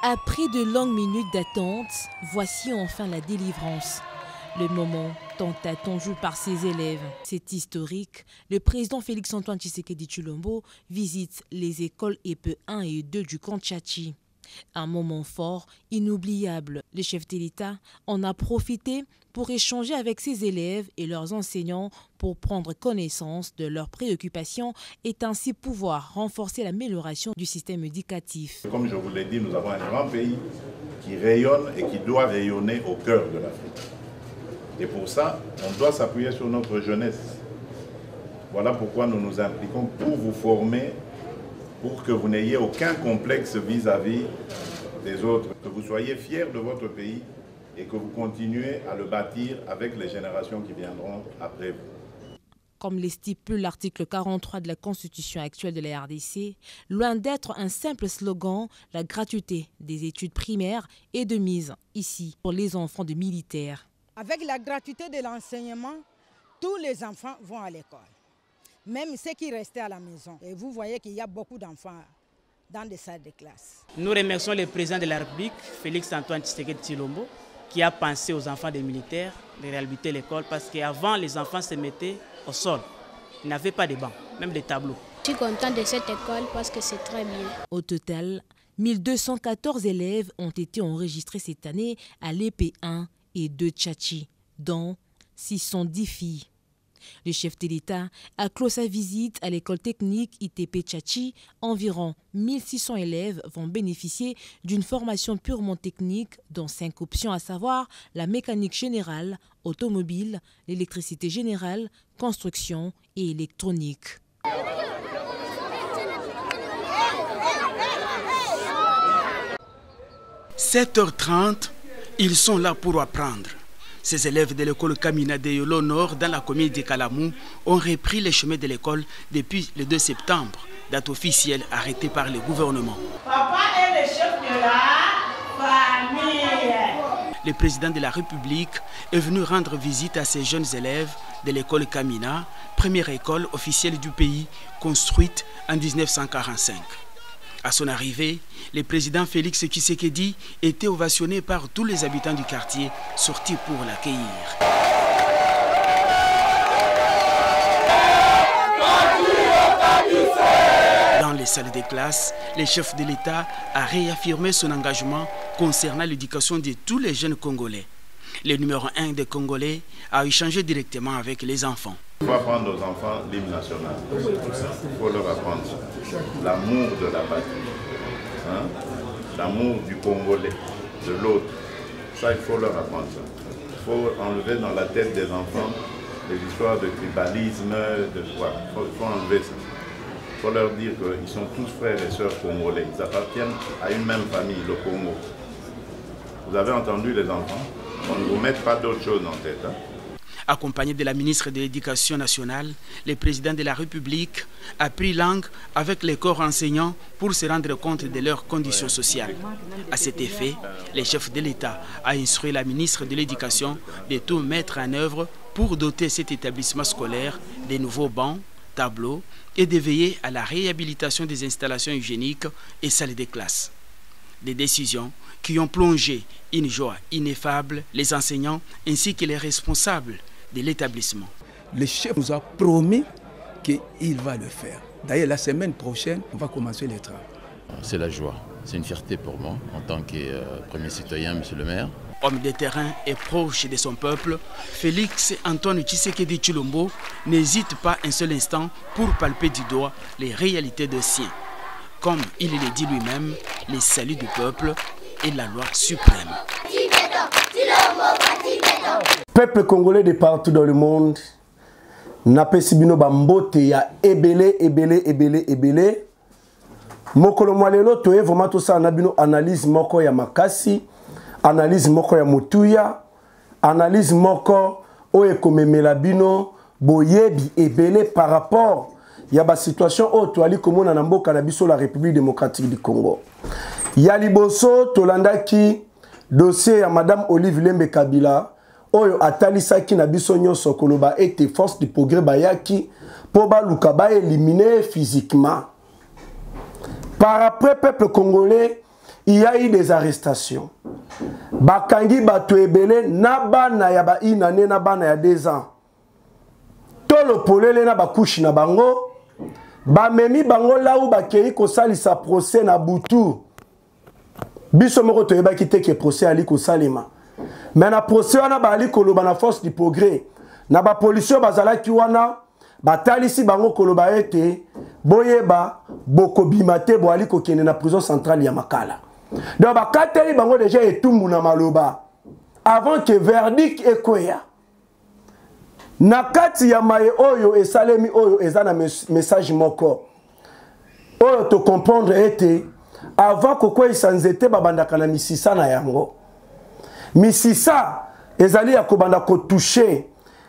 Après de longues minutes d'attente, voici enfin la délivrance. Le moment tant attendu par ses élèves. C'est historique. Le président Félix-Antoine Tshisekedi Tshilombo visite les écoles EPE 1 et 2 du camp Tchatchi. Un moment fort, inoubliable. Le chef de l'État en a profité pour échanger avec ses élèves et leurs enseignants pour prendre connaissance de leurs préoccupations et ainsi pouvoir renforcer l'amélioration du système éducatif. Comme je vous l'ai dit, nous avons un grand pays qui rayonne et qui doit rayonner au cœur de l'Afrique. Et pour ça, on doit s'appuyer sur notre jeunesse. Voilà pourquoi nous nous impliquons pour vous former, pour que vous n'ayez aucun complexe vis-à-vis des autres, que vous soyez fiers de votre pays et que vous continuez à le bâtir avec les générations qui viendront après vous. Comme le stipule l'article 43 de la Constitution actuelle de la RDC, loin d'être un simple slogan, la gratuité des études primaires est de mise ici pour les enfants de militaires. Avec la gratuité de l'enseignement, tous les enfants vont à l'école. Même ceux qui restaient à la maison. Et vous voyez qu'il y a beaucoup d'enfants dans des salles de classe. Nous remercions le président de la République, Félix-Antoine Tshisekedi Tshilombo, qui a pensé aux enfants des militaires de réhabiliter l'école parce qu'avant, les enfants se mettaient au sol. Ils n'avaient pas de bancs, même des tableaux. Je suis content de cette école parce que c'est très bien. Au total, 1214 élèves ont été enregistrés cette année à l'EPE 1 et 2 Tchatchi, dont 610 filles. Le chef de l'État a clos sa visite à l'école technique ITP Tchatchi. Environ 1600 élèves vont bénéficier d'une formation purement technique dans 5 options, à savoir la mécanique générale, automobile, l'électricité générale, construction et électronique. « 7h30, ils sont là pour apprendre. » Ces élèves de l'école Kamina de Yolo Nord dans la commune de Kalamou ont repris les chemins de l'école depuis le 2 septembre, date officielle arrêtée par le gouvernement. Papa est le chef de la famille. Le président de la République est venu rendre visite à ces jeunes élèves de l'école Kamina, première école officielle du pays construite en 1945. À son arrivée, le président Félix Tshisekedi était ovationné par tous les habitants du quartier sortis pour l'accueillir. Dans les salles de classe, le chef de l'État a réaffirmé son engagement concernant l'éducation de tous les jeunes Congolais. Le numéro 1 des Congolais a échangé directement avec les enfants. Il faut apprendre aux enfants l'hymne national. Il faut leur apprendre l'amour de la patrie, hein? L'amour du Congolais, de l'autre. Ça, il faut leur apprendre ça. Il faut enlever dans la tête des enfants des histoires de tribalisme, de quoi. Il faut enlever ça. Il faut leur dire qu'ils sont tous frères et sœurs congolais. Ils appartiennent à une même famille, le Congo. Vous avez entendu les enfants? On ne vous met pas d'autre chose en tête. Hein? Accompagné de la ministre de l'Éducation nationale, le président de la République a pris langue avec les corps enseignants pour se rendre compte de leurs conditions sociales. À cet effet, le chef de l'État a instruit la ministre de l'Éducation de tout mettre en œuvre pour doter cet établissement scolaire de nouveaux bancs, tableaux et de veiller à la réhabilitation des installations hygiéniques et salles de classe. Des décisions qui ont plongé une joie ineffable les enseignants ainsi que les responsables de l'établissement. Le chef nous a promis qu'il va le faire. D'ailleurs, la semaine prochaine, on va commencer les travaux. C'est la joie, c'est une fierté pour moi en tant que premier citoyen, monsieur le maire. Homme de terrain et proche de son peuple, Félix-Antoine Tshisekedi Tshilombo n'hésite pas un seul instant pour palper du doigt les réalités de siens. Comme il le dit lui-même, le salut du peuple est la loi suprême. Peuple congolais de partout dans le monde, napesi bino bambote ya ebele. Mokolo mwalelo toye vraiment tout ça na bino analyse moko ya makasi, analyse moko ya mutuya, analyse moko oye komemela bino boyebi ebele par rapport ya ba situation o to ali komona na mboka na biso la République démocratique du Congo. Ya liboso tolandaki dossier ya Madame Olive Lembe Kabila oyo atalisaki na biso nyonso koloba ete force de progrès bayaki po baluka ba éliminer physiquement. Par après peuple congolais il y a eu des arrestations. Bakangi bato ebele na bana ya ba inane na bana ya 2 ans. Tolo polele na bakushi na bango. Ba memi bango la ou bakei ko sali sa procès na butu. Biso moko to yeba kite ke procès ali ko salima. Mais na procès wana ba ali ko loba na force du progrès. Na ba police bazala ki wana batalisi bango koloba ete boyeba boko bimate bo ali ko kende na prison centrale ya Makala. Donc bakateli bango déjà etumbu na maloba avant que verdict ekoya. Na kati ya maye oyo esalemi oyo ezana message moko. Oyo to comprendre ete avant koko isanzete babandaka na misisa na yango. Misisa ezali ya kobanda ko toucher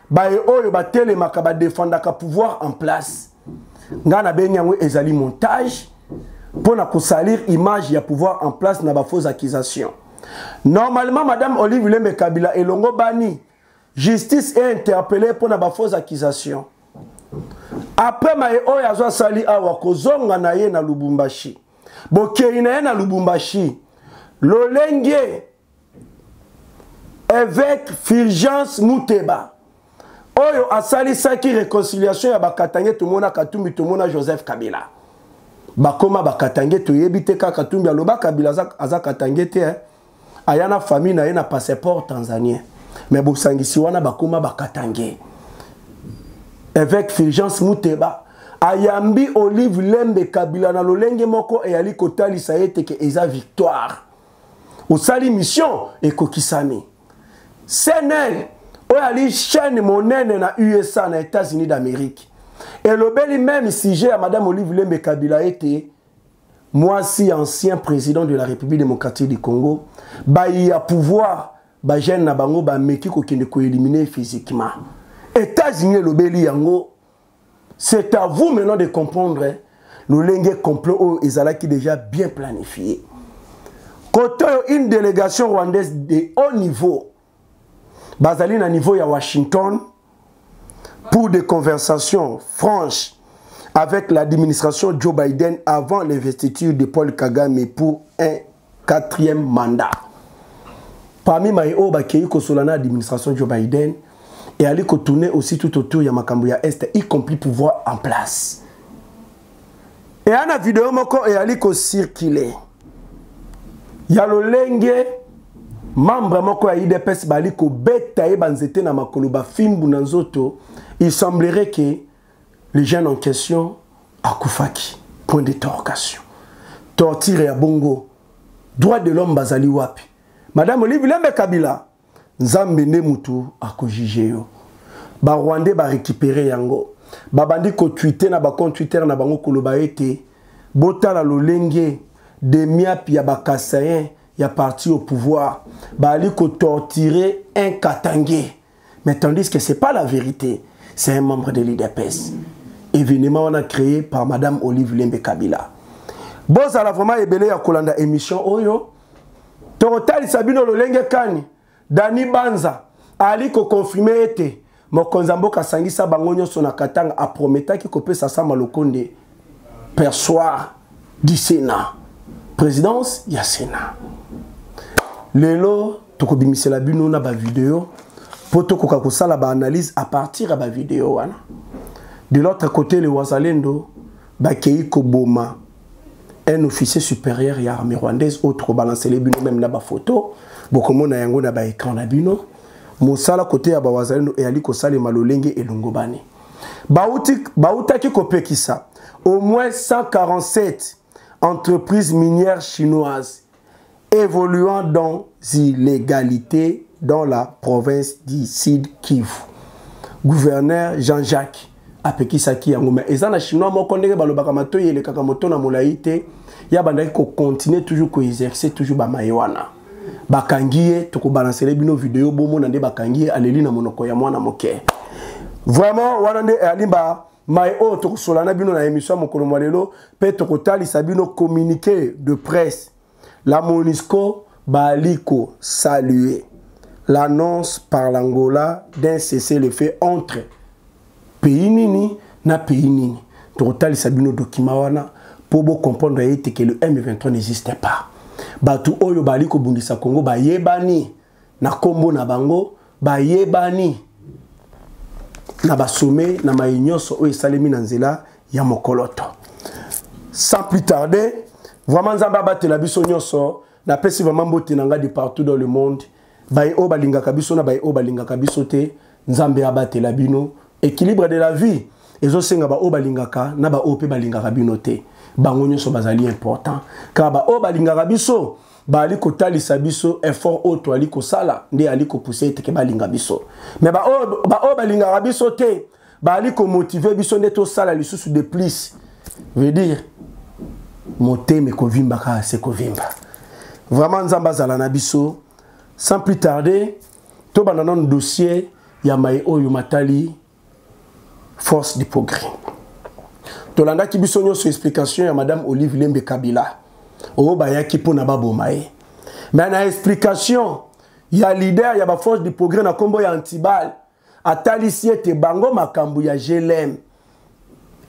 baye oyo batelemaka ba défendaka pouvoir en place. Ngana benyango ezali montage pour na salir image ya pouvoir en place na ba fausse accusation. Normalement madame Olive Lembe Kabila elongo bani justice est interpellée pour na ba fausse accusation. Après maye oyo azwa sali awa kozonga na ye na Lubumbashi. Bokei na ye na Lubumbashi. Lolenge évêque Fulgence Muteba. Oyo asali saki réconciliation ya bakatange tumona Katumbi tumona Joseph Kabila. Bakoma bakatange to yebite ka Katumbi aloba Kabila aza katange te ayana famille na ye na passeport tanzanien. Mais bosangisi wana bakoma bakatange. Évêque Fulgence Muteba ayambi Olive Lembe Kabila na lolenge moko e ali kotali sa yete ke eza victoire. Osali mission e kokisami. Senel oyo chaîne monene na USA na États-Unis d'Amérique. Et le bel même sujet à madame Olive Lembe Kabila était moi si ancien président de la République démocratique du Congo, ba y a pouvoir ba jeune na bango ba meki ko kende ko éliminer physiquement. États-Unis le bel yango. C'est à vous maintenant de comprendre le lingue complot au ezala qui déjà bien planifié. Côté une délégation rwandaise de haut niveau Bazali na niveau ya Washington pour des conversations franches avec l'administration Joe Biden avant l'investiture de Paul Kagame pour un 4e mandat. Parmi maïo bakei ko solana administration Joe Biden et ali ko tourner aussi tout autour ya makambo ya Est y compris pouvoir en place. Et ana vidéo moko et ali ko circuler. Ya lo lenge membre moko ya IDPS bali ko beta e banzete na makolo ba fimbu na nzoto, il semblerait que les jeunes en question akufaki point d'interrogation. Torture ya bongo, droit de l'homme bazali wapi. Madame Olive Lembe Kabila nzambe nde mutu akojije yo. Ba Rwandais ba récupérer yango. Ba bandi ko tweeter na ba compte Twitter na bango koloba ete botala lolenge de miap ya ba kasayen ya parti au pouvoir, bali ko torturer un Katangé. Mais tandis que c'est pas la vérité, c'est un membre de l'IDPS. Événement on a créé par madame Olive Lembe Kabila. Boza la vraiment ebele ya kolanda émission oyo. Torotali Sabino lolenge kani, Dani Banza ali ko confirmer ete mokonzambo kasangisa bangonyo sona katanga a prometaki ko pesa sama lokonde persoir du Sénat. Présidence ya Sénat. Lelo toko bimisela bino na ba vidéo poto koka kosala ba analyse à partir de ba vidéo wana. De l'autre côté le Wazalendo bakei ko boma un officier supérieur ya armée rwandaise autre balancer les bino même na ba photo bokomona yango na ba écran na bino mosala côté ya ba Wazalendo et ali ko sala malolenge elongo bani. Bautaki ko pekisa au moins 147 entreprises minières chinoises évoluant dans l'illégalité dans la province du Sud Kivu. Gouverneur Jean-Jacques Apekisaki Yangouma. Et ça, les Chinois m'ont condamné par le Bakamato et le Kakamoto na Molaïté. Il y a bandaki ko continuer toujours ko exercer toujours ba maïwana. Bakangiye to ko balancer les bino vidéo bomo nande bakangiye aleli na monoko ya mwana moke. Vraiment wanande alimba maïo to ko solana bino na émission mokolo mwalelo pe to ko tali sabino communiqué de presse. La MONUSCO baliko saluer l'annonce par l'Angola d'un cessez-le-feu entre pays nini na pays nini. Total sabino document wana pour comprendre que le M23 n'existait pas. batu oyo bali ko bundisa Congo ba yebani na kombo na bango ba yebani na basome na maïnyoso oyo salemi na nzela ya mokoloto. Sans plus tarder, vraiment nzamba batela biso nyonso na pesi vraiment mbote nanga de partout dans le monde. Baye o balingaka biso na baye o balingaka biso te, nzambe abatela bino. Équilibre de la vie ezosenga ba o balingaka na ba o pe balingaka bino te. Bango nyonso bazali important car ba o balingaka biso bali kotalisa biso effort auto ali kosala nde ali ko pousser te ke balinga biso. Mais ba o balingaka biso te bali ko motiver biso nde to sala lisusu de plus. Veut dire moteme ko vimba ka se ko vimba. Vraiment nzamba zala na biso. Sans plus tarder, to banana dossier ya mai oyo matali force du progrès. Tolanda ki biso nyonso explication ya madame Olive Lembe Kabila. O bayaki pona babomae. Mais na explication ya leader ya ba force du progrès na kombo ya Antibal atali siete bango makambu ya GLM.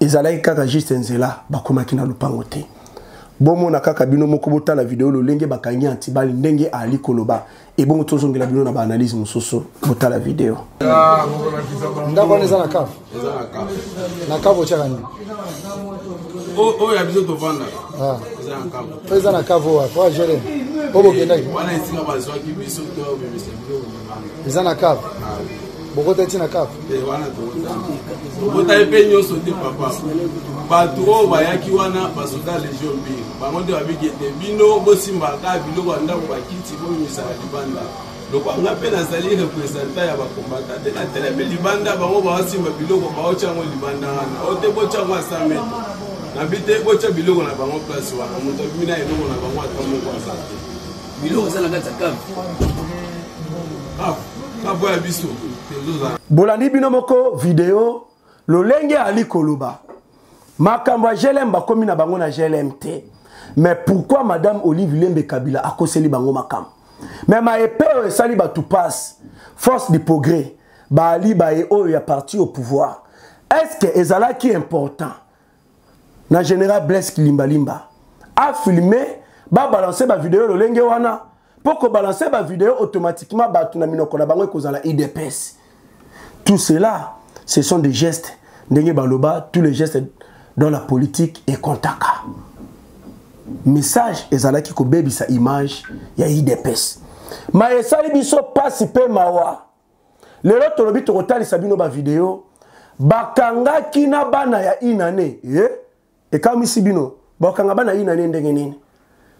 Ezalaki kaka juste nzela bakomaki na lupango te. Bomo na kaka bino moko bota la vidéo lo lenge bakangi Antibal ndenge ali koloba et bon tozongela bino na ba analyse musoso bota la vidéo. Ndako neza na kafu. Na kafu chakani. O ya biso to vanda. Ah. Eza na kafu. Eza na kafu wa kwa jere. Bobo kendaki. Wana isinga bazwa ki biso to bebese bilo. Eza na kafu. Bokota tina kafu. Wana to. Bokota epenyo sote papa. Batro bayaki wana basoda legion bi. Bangonde babikete bino bosimba ka bilo wanda bakiti bo misala libanda. Loko anga pena zali representa ya bakombata de la télé libanda bango basimba biloko baochango libanda wana. Ote bochango asameto. Na bite bocha biloko na bango place wana. Moto bimina eloko na bango atamu kwa sate. Biloko sala ngata kafu. Kafu ya biso. Bolandi bino moko vidéo lolenge ali koloba. Makambo GLM bakomi na bango na GLM te. Mais pourquoi madame Olive Lembe Kabila a koseli bango makambo? Mais ma épée sali ba tout passe. Force du progrès. Ba ali ba e o ya parti au pouvoir. Est-ce que ezala qui est important? Na général Blaise Kilimbalimba a filmé ba balancer ba vidéo lolenge wana. Pour que balancer ba vidéo automatiquement ba tuna minoko na bango kozala IDPS. Tout cela, ce sont des gestes. Ndenge baloba, tous les gestes dans la politique et kontaka. Message ezalaki ko bebi sa image ya IDPS. Ma esali biso pasi pe mawa. Lelo tolobi to kotali sabino ba vidéo bakanga kina bana ya inane. E kamisi bino bakanga bana inane ndenge nini?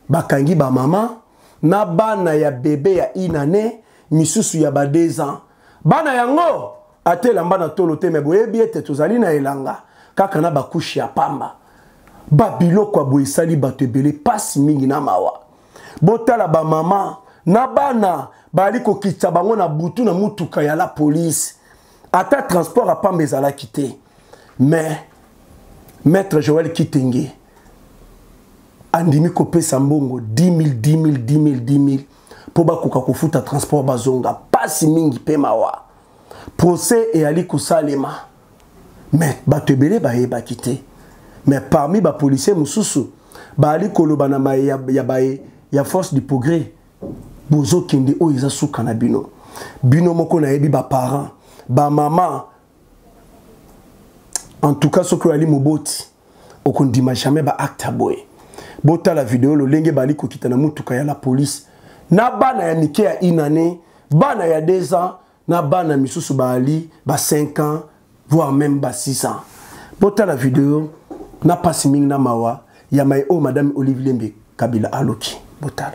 Bakangi ba mama na bana ya bébé ya inane misusu ya ba 2 ans. Bana yango atela mbana tolo te me boyebi ete tozali na elanga kaka na bakushi ya pamba. Babilo kwa boisali batebele pasi mingi na mawa. Botala ba mama na bana bali ko kitsa bango na butu na mutuka ya la police. Ata transport a pamba ezala kité. Mais maître Joël Kitenge andimi ko pesa mbongo 10 000 po bakoka kofuta transport bazonga pasi mingi pe mawa. Procès et ali kosalema. Mais batebele ba yeba kité. Mais parmi les policiers mususu bali koloba na ya force du progrès bozo kende o iza suka na bino bino moko na yebi ba parents ba maman en tout cas ce que ali moboti okondima jamais ba acte boy bota la vidéo lo lenge bali ko kitana mutuka ya la police na bana ya mike ya inane bana ya 2 ans na bana misusu bali ba 5 ans voire même ba 6 ans bota la vidéo na pasi mingi na mawa ya mai o madame Olive Lembe Kabila aloki botala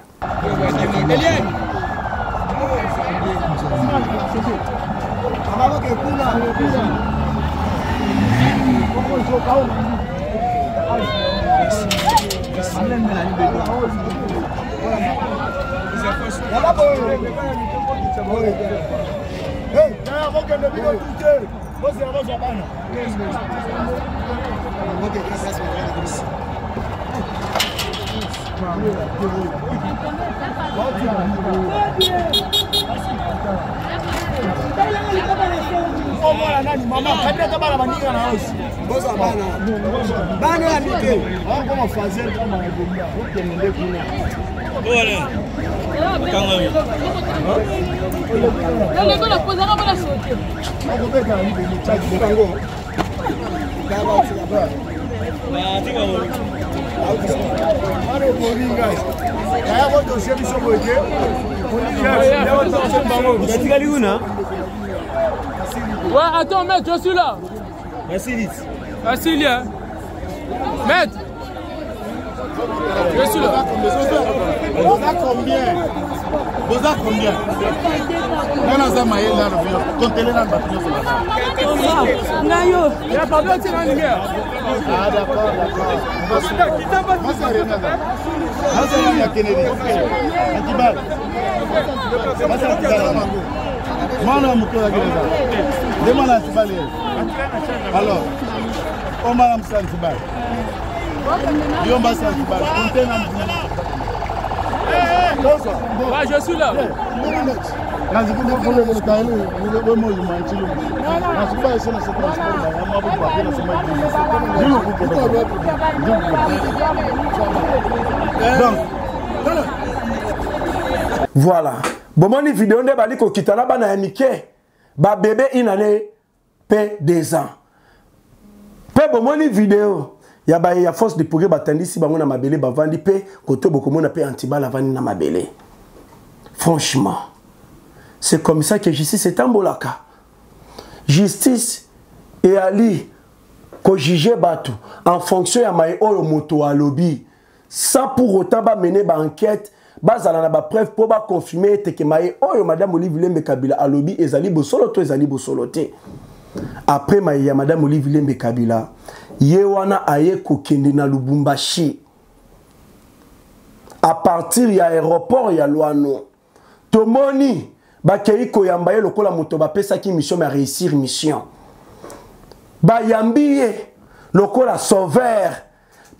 Ouais, attends, maître, je suis là. Merci, Lien. Maître. Je suis là. Vous avez combien? Vous avez combien? Non, non, ça m'a aidé là. Comptez-les dans le bâtiment. Il y a pas d'autre dans la lumière. Ah, d'accord, d'accord. Moi, c'est rien. Moi, c'est rien. Kennedy. Antibal. Moi, c'est Antibal. Moi, non, je suis là. Demande Antibal. Alors, on m'a dit Antibal. Yo, je suis Antibal. Comptez dans le Ouais, je suis là. Voilà. Bon, mon vidéo de bali ko kitana bana amike. Ba bébé inane pe 2 ans. Pe bon mon vidéo. Ya ba ya force de progrès batandi si bango na mabele ba vandi pe koto bokomo na pe antibal avani na mabele. Franchement, c'est comme ça que justice est en bolaka. Justice et Ali ko juger batu en fonction ya mai oyo moto a lobby sans pour autant ba mener ba enquête bazala na ba preuve pour ba confirmer que mai oyo madame Olive Lembe Kabila a lobby ezali bosolo to ezali bosolo te. Après mai ya madame Olive Lembe Kabila Yewana aye kokende na Lubumbashi. À partir ya aéroport ya Luano. Tomoni bakei koyamba ye lokola moto ba pesa ki mission mais réussir mission. Ba yambiye lokola sauveur.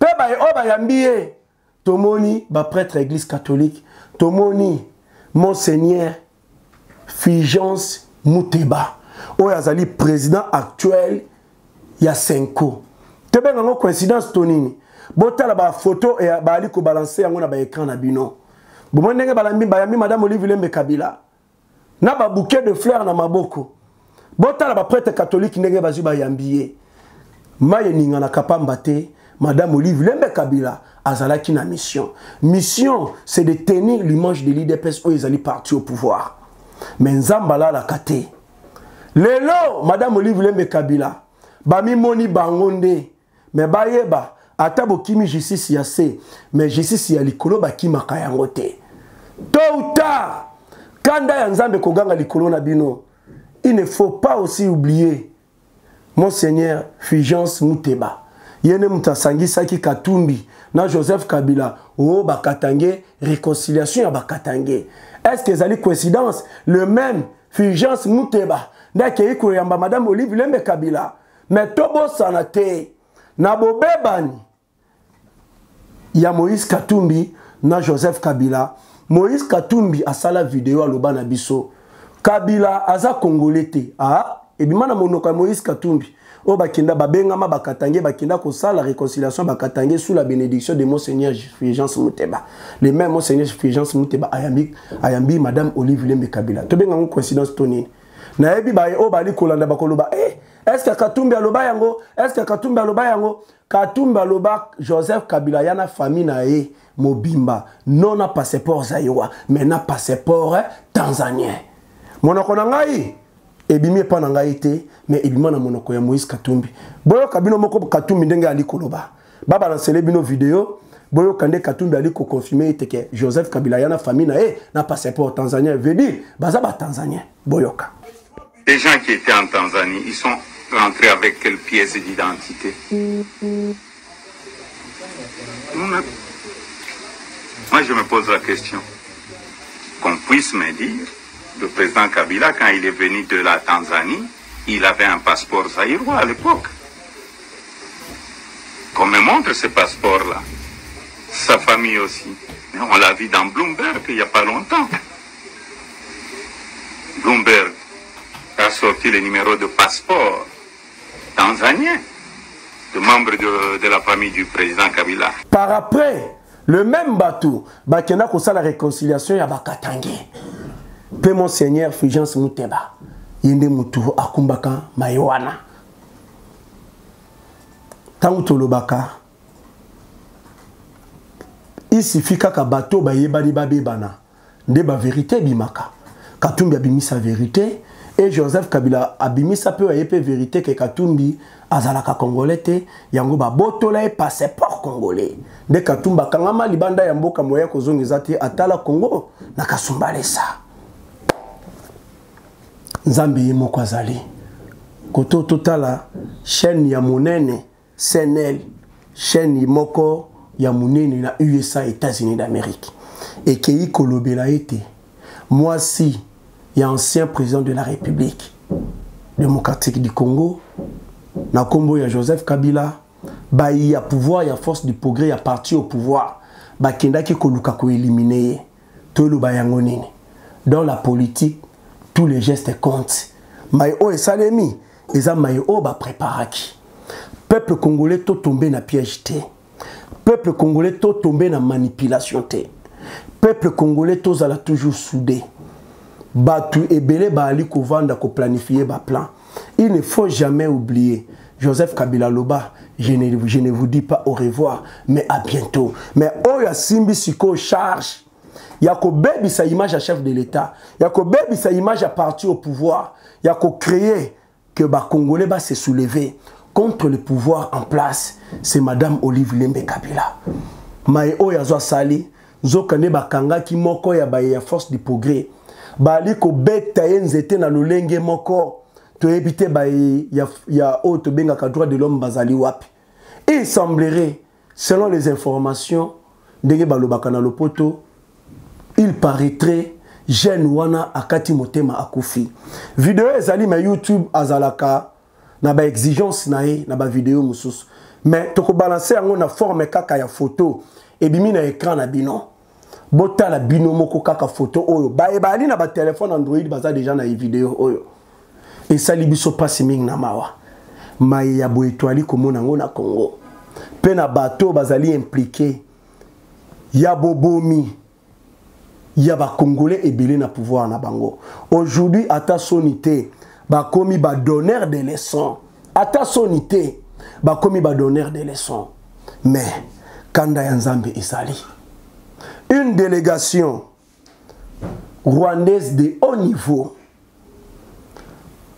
Pe ba o ba yambiye. Tomoni ba prêtre église catholique. Tomoni monseigneur Fulgence Muteba. Oyazali président actuel ya Senko. Tebe ngano coïncidence tonini. Botala ba photo et ba ali ko balancer yango na ba écran na bino. Bomo ndenge balambi bayami madame Olive Lembe Kabila. Na ba bouquet de fleurs na maboko. Botala ba prêtre catholique ndenge bazu ba yambiye. Maye ninga na kapamba te madame Olive Lembe Kabila azalaki na mission. Mission c'est de tenir l'image de l'IDPS où ils allaient partir au pouvoir. Mais nzambala la kate. Lelo madame Olive Lembe Kabila bami moni bangonde mais bayeba atabo kimi justice ya se mais justice ya likolo bakima kayango te tôt ou tard kanda ya nzambe koganga likolo na bino il ne faut pas aussi oublier monseigneur Fulgence Muteba yene mutasangisa ki Katumbi na Joseph Kabila o bakatange réconciliation ya bakatange est-ce que zali coïncidence le même Fulgence Muteba ndake iko yamba madame Olive Lembe Kabila mais tobo sanate na bobebani ya Moïse Katumbi na Joseph Kabila. Moïse Katumbi a sala vidéo aloba na biso Kabila aza congolais te. Ah, et bimana monoko Moïse Katumbi o bakinda babengama bakatange bakinda ko sala réconciliation bakatange sous la bénédiction de monseigneur Fulgence Muteba. Le même monseigneur Fulgence Muteba ayambi madame Olive Lembe Kabila. To benga coïncidence tonini. Na ebi ba o bali kolanda bakoloba est-ce que Katumbi aloba yango? Est-ce que Katumbi aloba yango? Katumbi aloba Joseph Kabila yana famille na e mobimba non na passeport zaïwa mais na passeport tanzanien. Monoko na ngai ebimi pa na ngai te mais ebima na monoko ya Moïse Katumbi. Boyo kabino moko Katumbi ndenge ali koloba. Baba na celebino vidéo boyo kande Katumbi ali ko confirmer que Joseph Kabila yana famille na e na passeport tanzanien veut dire bazaba tanzanien boyoka. Les gens qui étaient en Tanzanie, ils sont rentrés avec quelle pièce d'identité? Moi, je me pose la question. Qu'on puisse me dire, le président Kabila, quand il est venu de la Tanzanie, il avait un passeport zaïrois à l'époque. Qu'on me montre ce passeport-là. Sa famille aussi. On l'a vu dans Bloomberg il n'y a pas longtemps. Bloomberg a sorti le numéro de passeport tanzanien de membres de la famille du président Kabila. Par après, Le même bateau, bakenda ko la réconciliation ya Bakatangi. Pe Monseigneur Fulgence Muteba. Yende mutu akumbaka Mayowana. Tangu tolobaka. Il suffit kaka bateau ba yebani ba bebana. Nde ba vérité bimaka. Katumbi abimisa vérité et Joseph Kabila abimisa pe ayepe vérité que Katumbi azalaka congolais te yango ba botola e passeport congolais. De Katumba kangama libanda ya mboka moya kozongeza te atala Congo na kasumbalesa. Nzambe ye moko azali. Koto totala chaîne ya monene CNL, chaîne moko ya monene na USA États-Unis d'Amérique. Et qui kolobela été moi si il y a ancien président de la République démocratique du Congo na kombo ya Joseph Kabila ba il y a pouvoir, il y a force du progrès, il y a parti au pouvoir ba kenda ki koluka ko éliminer to lo ba yango nini. Dans la politique tous les gestes comptent. Mais o esalemi eza mai o ba préparaki. Peuple congolais to tombé na piège té. Peuple congolais to tombé na manipulation té. Peuple congolais tous ala toujours soudé. Batu et belé ba ali ko vanda ko planifier ba plan. Il ne faut jamais oublier Joseph Kabila Loba. Je ne vous dis pas au revoir, mais à bientôt. Mais oya simbi siko charge. Yako bebi sa image à chef de l'État. Yako bebi sa image à parti au pouvoir. Yako créer que ba Congolais va se soulever contre le pouvoir en place. C'est Madame Olive Lembe Kabila. Mae oya zo sali. Zokane bakanga ki moko ya baye ya force du progrès. Bali ko beta yenzete na lolenge moko. To éviter baye ya auto benga ka droit de l'homme bazali wapi. Il semblerait, selon les informations, ndenge balobaka na lopoto, il paraîtrait jeune wana akati motema akufi. Vidéo ezali ma YouTube azalaka na ba exigence nae na ba vidéo mususu. Mais toko balancer yango na forme kaka ya photo et bimi na écran na bino. Bota la bino moko kaka photo oyo. Ba ebali na ba téléphone Android baza déjà na vidéo oyo. Et ça libiso passe ming na mawa. Maye ya bo étoile komona ngo na Congo. Pe na bateau bazali impliqué. Ya bobomi. Ya ba Congolais ebele na pouvoir na bango. Aujourd'hui ata sonité ba komi ba donneur de leçons. Ata sonité ba komi ba donneur de leçons. Mais kanda ya Nzambe ezali. Une délégation rwandaise de haut niveau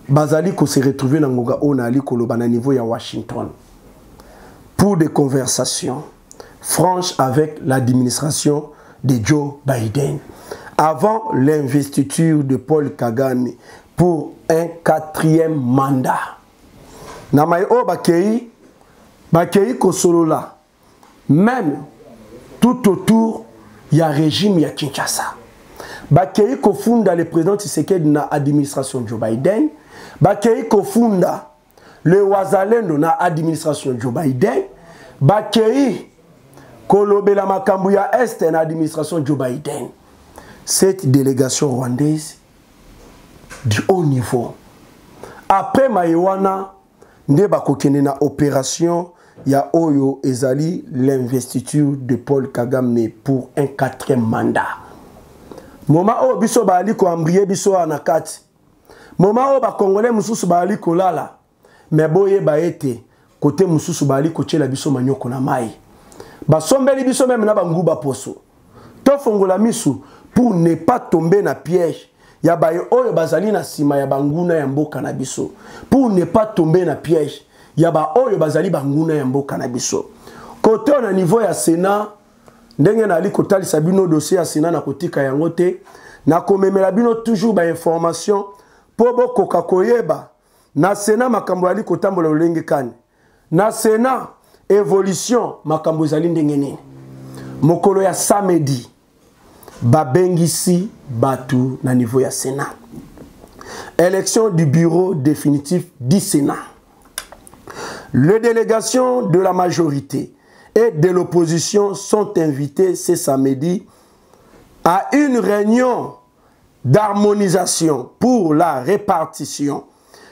bazali ko se retrouver na ngoga ona ali koloba na niveau ya Washington pour des conversations franches avec l'administration de Joe Biden avant l'investiture de Paul Kagame pour un 4e mandat. Na mai o bakei ko solola même tout autour il y a régime ya Kinshasa. Bakei ko funda le président Tshisekedi na administration Joe Biden. Bakei ko funda le Wazalendo na administration Joe Biden. Bakei ko lobela makambu ya Est na administration Joe Biden. Cette délégation rwandaise du haut niveau. Après Maïwana, nde bakokene na opération ya oyo ezali l'investiture de Paul Kagame pour un 4e mandat. Moma o biso bali ko ambriye biso anakati. Moma o ba Congolais mususu bali ko lala. Mais boye ba ete côté mususu bali ko tshela biso manyoko na mai. Ba sombeli biso même na banguba poso. To fongola misu pour ne pas tomber na piège. Ya ba oyo bazali na sima ya banguna ya mboka na biso. Pour ne pas tomber na piège. Ya ba oyo bazali banguna ya mboka na biso. Côté on a niveau ya Sénat ndenge na ali kotalisa bino dossier ya Sénat na kotika yango te na komemela bino toujours ba information po bokoka koyeba na Sénat makambo ali kotambola lolenge kani na Sénat évolution makambo ezali ndenge nini mokolo ya samedi babengisi batu na niveau ya Sénat élection du bureau définitif du Sénat. Les délégations de la majorité et de l'opposition sont invités ce samedi à une réunion d'harmonisation pour la répartition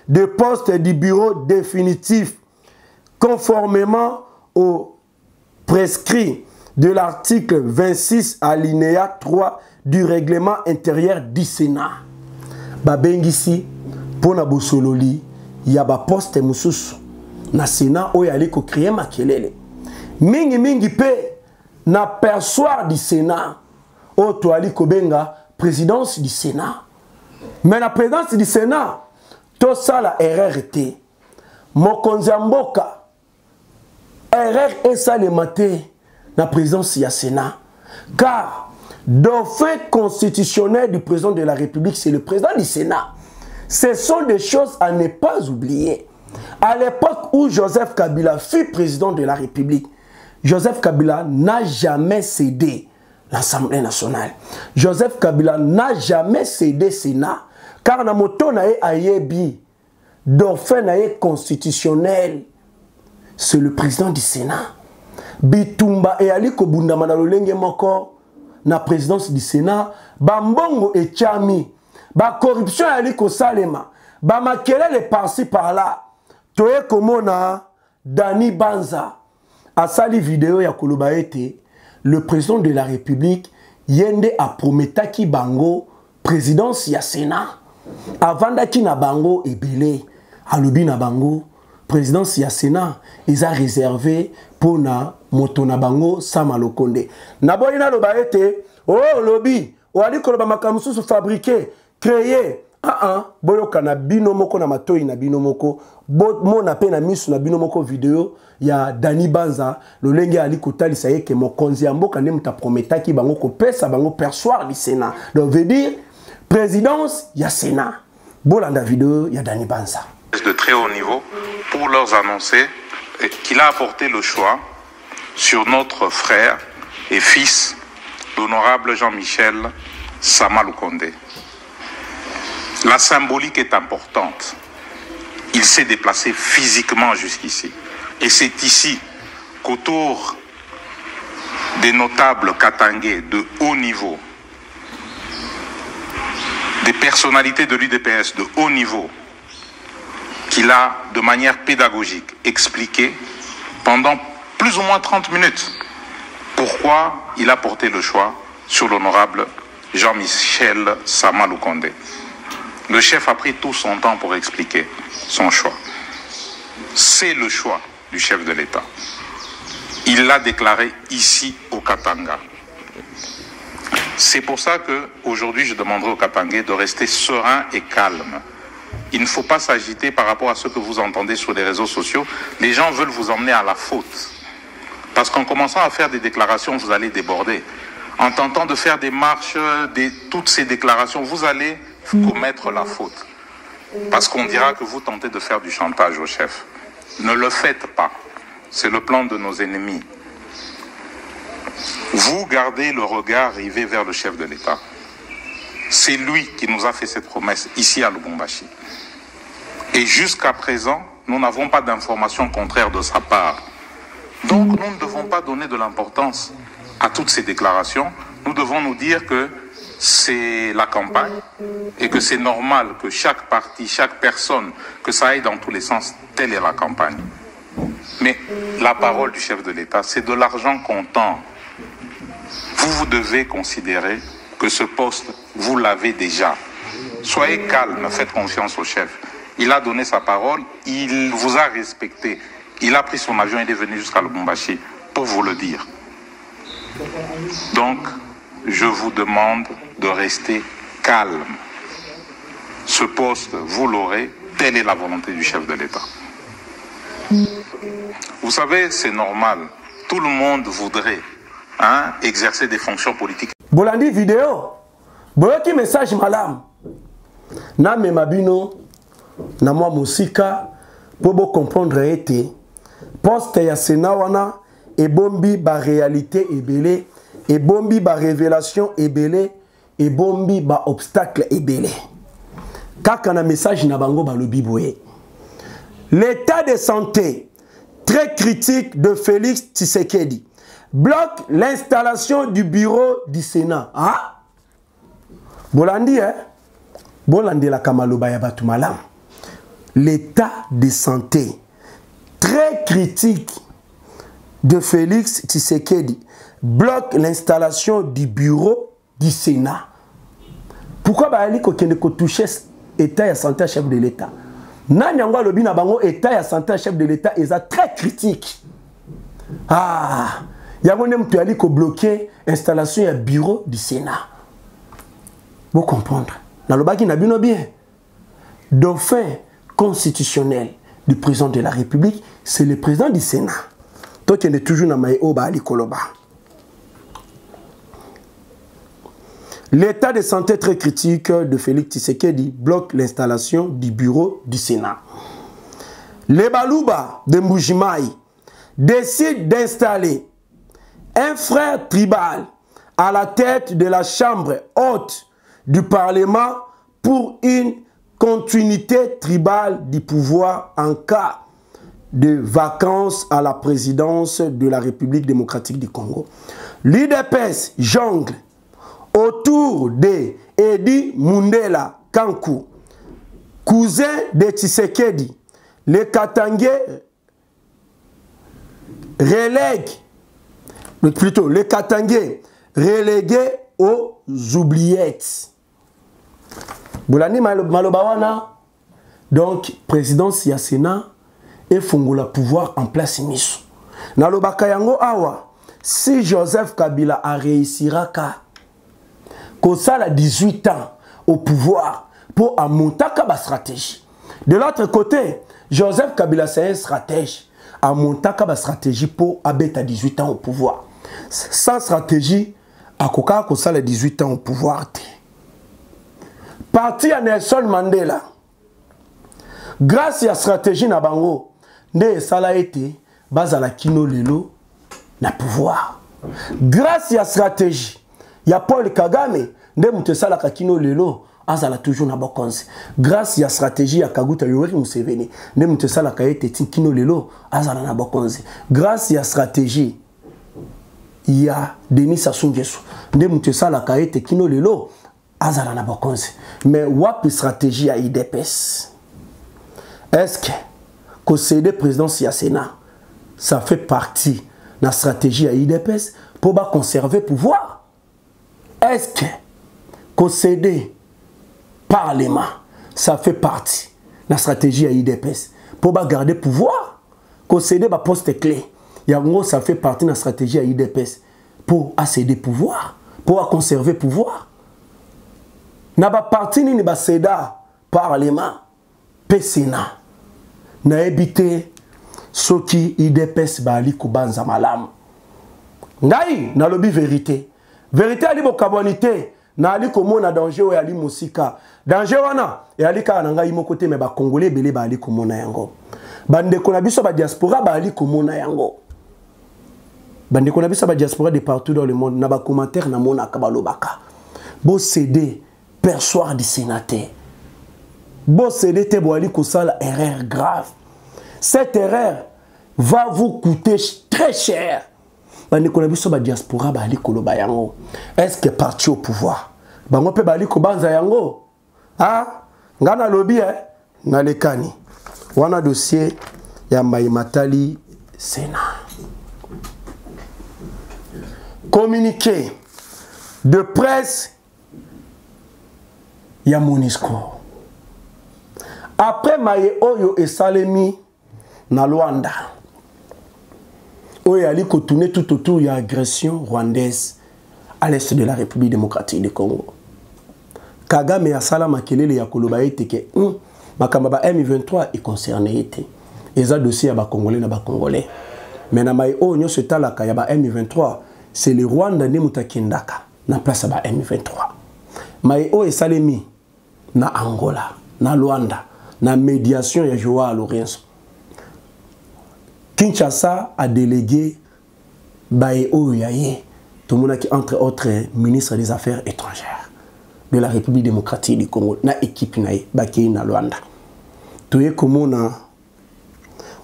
des postes du bureau définitif conformément aux prescrits de l'article 26 alinéa 3 du règlement intérieur du Sénat. Babengisi pona bosololi ya ba poste mususu na Sénat oyo ali ko créer makelele. Mingi pe na persoir du Sénat o to ali ko benga présidence du Sénat. Mais la présidence du Sénat to sala RRT. Mokonzi mboka RR esa le maté la présidence du Sénat. Car dauphin constitutionnel du président de la République, c'est le président du Sénat. Ce sont des choses à ne pas oublier. À l'époque où Joseph Kabila fut président de la République, Joseph Kabila n'a jamais cédé l'Assemblée nationale. Joseph Kabila n'a jamais cédé le Sénat. Car na moto na ye ayebi, dauphin na ye constitutionnel, c'est le président du Sénat. Bitumba e ali ko bundama na lolenge moko na présidence du Sénat, bambongo e chami, ba corruption ali ko salema, ba makelele par-ci par-là. Toye komona Dani Banza a sali vidéo ya koloba ete le président de la République yende a prometaki bango présidence ya Sénat avandaki na bango ebele alobi na bango présidence ya Sénat ils a réservé pour na moto na bango Sama Lokonde. Naboli na loba ete oh lobby o ali koloba makamusu fabriquer créer boyoka na bino moko na matoi na bino moko mona pe na misu na bino moko video ya Dani Banza lolenge ali kotalisa ye ke mokonzi ya mboka nde muta prometaki bango ko pesa bango persoir du Sénat. Donc veut dire présidence ya Sénat. Bolanda vidéo ya Dani Banza. De très haut niveau pour leur annoncer qu'il a apporté le choix sur notre frère et fils, l'honorable Jean-Michel Sama Lukonde. La symbolique est importante. Il s'est déplacé physiquement jusqu'ici. Et c'est ici qu'autour des notables katangais de haut niveau, des personnalités de l'UDPS de haut niveau, qu'il a de manière pédagogique expliqué pendant plus ou moins 30 minutes pourquoi il a porté le choix sur l'honorable Jean-Michel Sama Lukonde. Le chef a pris tout son temps pour expliquer son choix. C'est le choix du chef de l'État. Il l'a déclaré ici au Katanga. C'est pour ça qu'aujourd'hui je demanderai aux Katangais de rester serein et calme. Il ne faut pas s'agiter par rapport à ce que vous entendez sur les réseaux sociaux. Les gens veulent vous emmener à la faute. Parce qu'en commençant à faire des déclarations, vous allez déborder. En tentant de faire des marches, toutes ces déclarations, vous allez commettre la faute. Parce qu'on dira que vous tentez de faire du chantage au chef. Ne le faites pas. C'est le plan de nos ennemis. Vous gardez le regard rivé vers le chef de l'État. C'est lui qui nous a fait cette promesse ici à Lubumbashi. Et jusqu'à présent, nous n'avons pas d'informations contraires de sa part. Donc nous ne devons pas donner de l'importance à toutes ces déclarations. Nous devons nous dire que c'est la campagne et que c'est normal que chaque parti, chaque personne, que ça aille dans tous les sens, telle est la campagne. Mais la parole du chef de l'État, c'est de l'argent comptant. Vous devez considérer que ce poste, vous l'avez déjà. Soyez calme, faites confiance au chef. Il a donné sa parole, il vous a respecté. Il a pris son avion et est venu jusqu'à Lubumbashi pour vous le dire. Donc, je vous demande de rester calme. Ce poste, vous l'aurez, telle est la volonté du chef de l'État. Vous savez, c'est normal. Tout le monde voudrait exercer des fonctions politiques. Bolandi vidéo. Boyoki message malam. Na memabino na moi musika pour comprendre été poste ya Sénat wana et bombi ba réalité ebele et bombi ba révélation ebele et bombi ba obstacle ebele. Kaka na message na bango ba lobi boye. L'état de santé très critique de Félix Tshisekedi bloque l'installation du bureau du Sénat. Ah? Bolandi, hein? Bolandi la kamaloba ya batu malam. L'état de santé très critique de Félix Tshisekedi bloque l'installation du bureau du Sénat. Pourquoi Baali Kokende ko toucher état et santé chef de l'État? Nanyangwa lobi na bango état et santé chef de l'État est très critique. Ah, yango nem tu ali ko bloquer installation du bureau du Sénat. Vous comprendre? Na lobaki na bino bien. Dauphin constitutionnel du président de la République, c'est le président du Sénat. Toi qui es toujours dans Maïo Baali Koloba. L'état de santé très critique de Félix Tshisekedi bloque l'installation du bureau du Sénat. Les Balouba de Mbujimaï décident d'installer un frère tribal à la tête de la chambre haute du Parlement pour une continuité tribale du pouvoir en cas de vacances à la présidence de la République démocratique du Congo. L'UDPS jongle autour de Edi Mundela Kankou, cousin de Tshisekedi. Les Katangais les Katangais relégués aux oubliettes. Boulani Malobawana, donc présidence ya Sénat et Fungola pouvoir en place Nisso. Nalobaka yango awa, si Joseph Kabila a réussira qu'au sala 18 ans au pouvoir pour monter la stratégie. De l'autre côté, Joseph Kabila c'est un stratège à monter la stratégie pour abéter à 18 ans au pouvoir. Sans stratégie, à Koka qu'au sala 18 ans au pouvoir. Parti à Nelson Mandela, grâce à la stratégie na bango, ne sala été base à la kino lelo na pouvoir. Grâce à la stratégie, il y a Paul Kagame, ne mute sala ka kino lelo azala toujours na bokonzi. Grâce à la stratégie ya Kaguta Yoweri Museveni, ne mute sala ka été kino lelo azala na bokonzi. Grâce à la stratégie, il y a Denis Sassou Nguesso, ne mute sala ka été kino lelo azala na bokonzi. Mais wapi stratégie à IDPS? Est-ce que céder présidence à Sénat, ça fait partie de la stratégie à IDPS pour conserver le pouvoir? Est-ce que céder Parlement, ça fait partie de la stratégie à IDPS pour garder le pouvoir? Céder le poste clé, ça fait partie de la stratégie à IDPS pour accéder au pouvoir, pour conserver le pouvoir? Na ba parti ni ba céda Parlement, Sénat. Na ebité soki IDPS bali kubanza malam. Ngai na lobi vérité. Vérité ali bokabonité na ali komona danger o ali musika. Danger wana e ali ka na ngai mo côté me ba congolais belé bali komona yango. Bande ko na biso ba diaspora bali komona yango. Bande ko na biso ba diaspora de partout dans le monde na ba commentaire na mona ka balobaka. Bo céder perchoir du sénateur. Bon, c'est une erreur grave. Cette erreur va vous coûter très cher. Est-ce que parti au pouvoir? On peut aller au ah, ngana lobby na lekani. Wana dossier ya Matali Sénat. Communiqué de presse ya MONUSCO. Après Maye Oyo et Salemi na Luanda, Oyo ali tourner tout autour de l'agression rwandaise à l'est de la République démocratique du Congo. Kagame ya sala makelele ya koloba ete ke makamba M23 est concerné ete. Eza dossier ya ba Congolais na ba Congolais. Mais na Maye Oyo se talaka ya ba M23, c'est le Rwanda ne mutakendaka na place ba M23. Maye Oyo et Salemi na Angola, na Luanda, na médiation ya Joao Lourenço. Kinshasa a délégué Baye Oyaye, tout le monde qui entre autres ministre des Affaires étrangères de la République démocratique du Congo, na équipe naïe, Bakei na Luanda. Tout est comme na